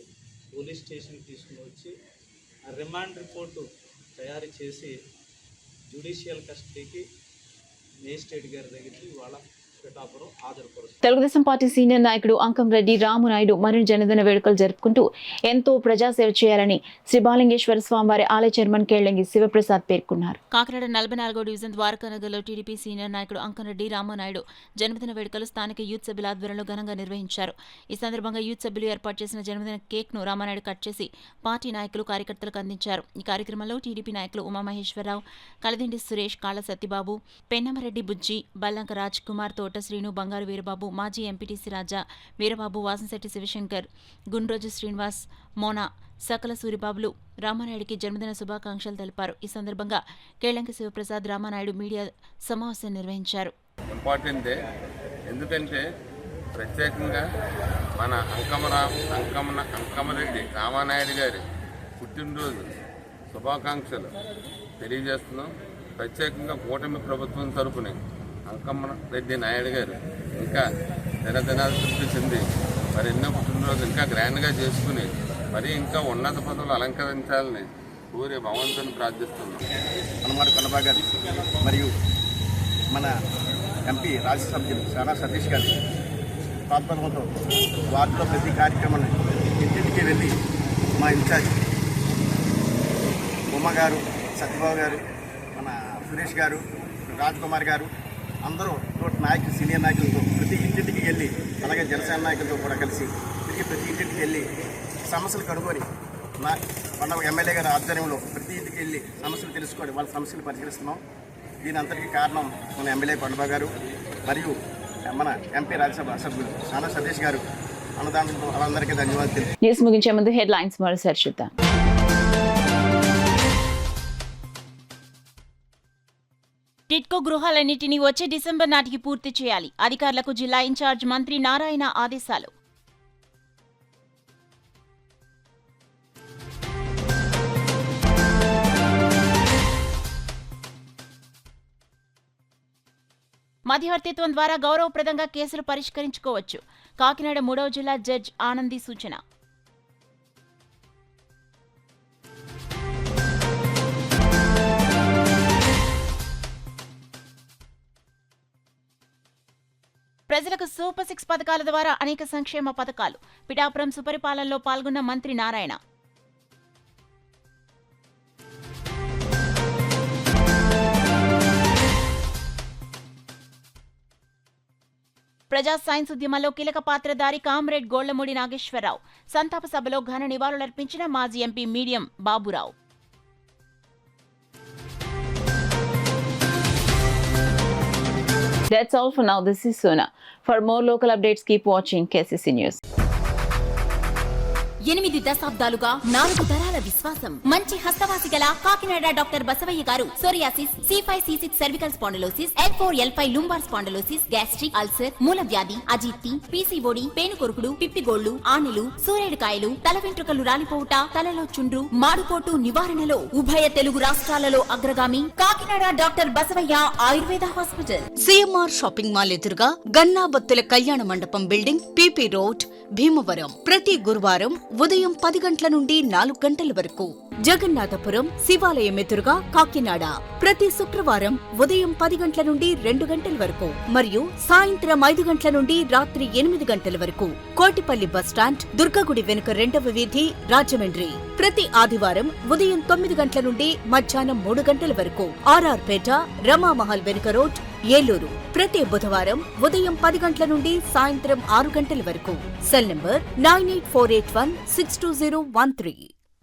పోలీస్ స్టేషన్కి తీసుకుని వచ్చి రిమాండ్ రిపోర్టు తయారు చేసి జ్యుడిషియల్ కస్టడీకి మేజిస్ట్రేట్ గారి దగ్గరికి వాళ్ళ పిఠాపురం హాజరుపరుస్తారు. తెలుగుదేశం పార్టీ సీనియర్ నాయకుడు అంకంరెడ్డి రామునాయుడు మరిన్ని జన్మదిన వేడుకలు జరుపుకుంటూ ఎంతో ప్రజాసేవ చేయాలని శ్రీ బాలింగేశ్వర స్వామివారి ఆలయ చైర్మన్ కేళ్లంగి శివప్రసాద్ పేర్కొన్నారు. కాకినాడ 44వ డివిజన్ ద్వారకానగర్లో టీడీపీ సీనియర్ నాయకుడు అంకంరెడ్డి రామునాయుడు జన్మదిన వేడుకలు స్థానిక యూత్ సభ్యుల ఆధ్వర్యంలో ఘనంగా నిర్వహించారు. ఈ సందర్భంగా యూత్ సభ్యులు ఏర్పాటు చేసిన జన్మదిన కేక్ను రామానాయుడు కట్ చేసి పార్టీ నాయకులు, కార్యకర్తలకు అందించారు. ఈ కార్యక్రమంలో టీడీపీ నాయకులు ఉమామహేశ్వరరావు, కలదిండి సురేష్, కాళ్ల సత్యబాబు, పెన్నమరెడ్డి బుజ్జి, బల్లంక రాజ్ కుమార్, తోట శ్రీను, బంగారు వీరబాబు, మాజీ ఎంపీటీసీ రాజా వీరబాబు, వాసంశెట్టి శివశంకర్, గుండ్రోజు శ్రీనివాస్, మోనా, సకల సూరిబాబులు రామానాయుడికి జన్మదిన శుభాకాంక్షలు తెలిపారు. ఈ సందర్భంగా కేళ్లంకి శివప్రసాద్ రామానాయుడు మీడియా సమావేశం నిర్వహించారు. ఇంపార్టెంట్ ఎందుకంటే ప్రత్యేకంగా మన అంకమరెడ్డి రామానాయుడు గారి పుట్టినరోజు శుభాకాంక్షలు తెలియజేస్తున్నాం. ప్రత్యేకంగా కూటమి ప్రభుత్వం తరపున అంకమరెడ్డి నాయుడు గారు ఇంకా దినదినాభివృద్ధి చెంది మరి ఎన్నో పుట్టినరోజు ఇంకా గ్రాండ్గా చేసుకుని మరి ఇంకా ఉన్నత పదవులు అలంకరించాలని కోరి భగవంతుని ప్రార్థిస్తున్నాం. హనుమాన్ కన్నబా గారి మరియు మన ఎంపీ రాజ్యసభ్యులు సానా సతీష్ గారి ప్రార్థనలతో వార్డులో ప్రతి కార్యక్రమాన్ని ఇంటింటికి వెళ్ళి మా ఇన్ఛార్జ్ ఉమ్మ గారు, సత్యబాబు గారు, మన సురేష్ గారు, రాజ్ కుమార్ గారు, అందరూ తోటి నాయకులు, సీనియర్ నాయకులతో ప్రతి ఇంటింటికి వెళ్ళి, అలాగే జనసేన నాయకులతో కూడా కలిసి తిరిగి ప్రతి ఇంటింటికి వెళ్ళి సమస్యలు కనుగొని మన ఎమ్మెల్యే గారి ఆధ్వర్యంలో ప్రతి ఇంటికి వెళ్ళి సమస్యలు తెలుసుకొని వాళ్ళ సమస్యలు పరిశీలిస్తున్నాం. దీని అంతటికీ కారణం మన ఎమ్మెల్యే కొండబాబు గారు మరియు మన ఎంపీ రాజ్యసభ సభ్యులు సానా సతీష్ గారు అన్నదానంతో వాళ్ళందరికీ ధన్యవాదాలు. న్యూస్ ముగించే ముందు హెడ్లైన్స్ మరోసారి చూద్దాం. టిట్కో గృహాలన్నింటినీ వచ్చే డిసెంబర్ నాటికి పూర్తి చేయాలి. అధికారులకు జిల్లా ఇన్ఛార్జ్ మంత్రి నారాయణ ఆదేశాలు. మధ్యవర్తిత్వం ద్వారా గౌరవప్రదంగా కేసులు పరిష్కరించుకోవచ్చు. కాకినాడ 3వ జిల్లా జడ్జ్ ఆనంది సూచన. ప్రజలకు సూపర్ 6 పథకాల ద్వారా అనేక సంక్షేమ పథకాలు. పిఠాపురం సుపరిపాలనలో పాల్గొన్న మంత్రి నారాయణ. ప్రజా సైన్స్ ఉద్యమంలో కీలక పాత్రధారి కామ్రేడ్ గోళ్లమూడి నాగేశ్వరరావు. సంతాప సభలో ఘన నివాళులర్పించిన మాజీ MP medium Baburao. That's all for now. This is Sona. For more local updates, keep watching KCC News. 8 దశాబ్దాలుగా 4 తరాల విశ్వాసం. మంచి హస్తవాసి గల కాకినాడ డాక్టర్ బసవయ్య గారు psoriasis, C5C6 cervical spondylosis, L4L5 lumbar spondylosis, gastric ulcer, మూల వ్యాధి, అజీర్తి, PCOD, పేనుకొరుకుడు, పిప్పిగోళ్లు, ఆనెలు, సూరేడుకాయలు, తల వెంట్రుకలు రాలిపోవుట, తలలో చుండ్రు, మాడుపోటు నివారణలో ఉభయ తెలుగు రాష్ట్రాలలో అగ్రగామి Kakinada doctor Basavaiah Ayurveda hospital. CMR shopping mall ఎదురుగా గన్నాబత్తుల కళ్యాణ మండపం బిల్డింగ్, PP రోడ్, భీమవరం. ప్రతి గురువారం ఉదయం 10 గంటల నుండి 4 గంటల వరకు. జగన్నాథపురం శివాలయం ఎదురుగా కాకినాడ ప్రతి శుక్రవారం ఉదయం 10 గంటల నుండి 2 గంటల వరకు మరియు సాయంత్రం 5 గంటల నుండి రాత్రి 8 గంటల వరకు. కోటిపల్లి బస్టాండ్, దుర్గగుడి వెనుక 2వ వీధి, రాజమండ్రి. ప్రతి ఆదివారం ఉదయం 9 గంటల నుండి మధ్యాహ్నం 3 గంటల వరకు. RR పేట, రమామహల్ వెనుక రోడ్, ఏలూరు. ప్రతి బుధవారం ఉదయం 10 గంటల నుండి సాయంత్రం 6 గంటల వరకు. Cell number 9848162013.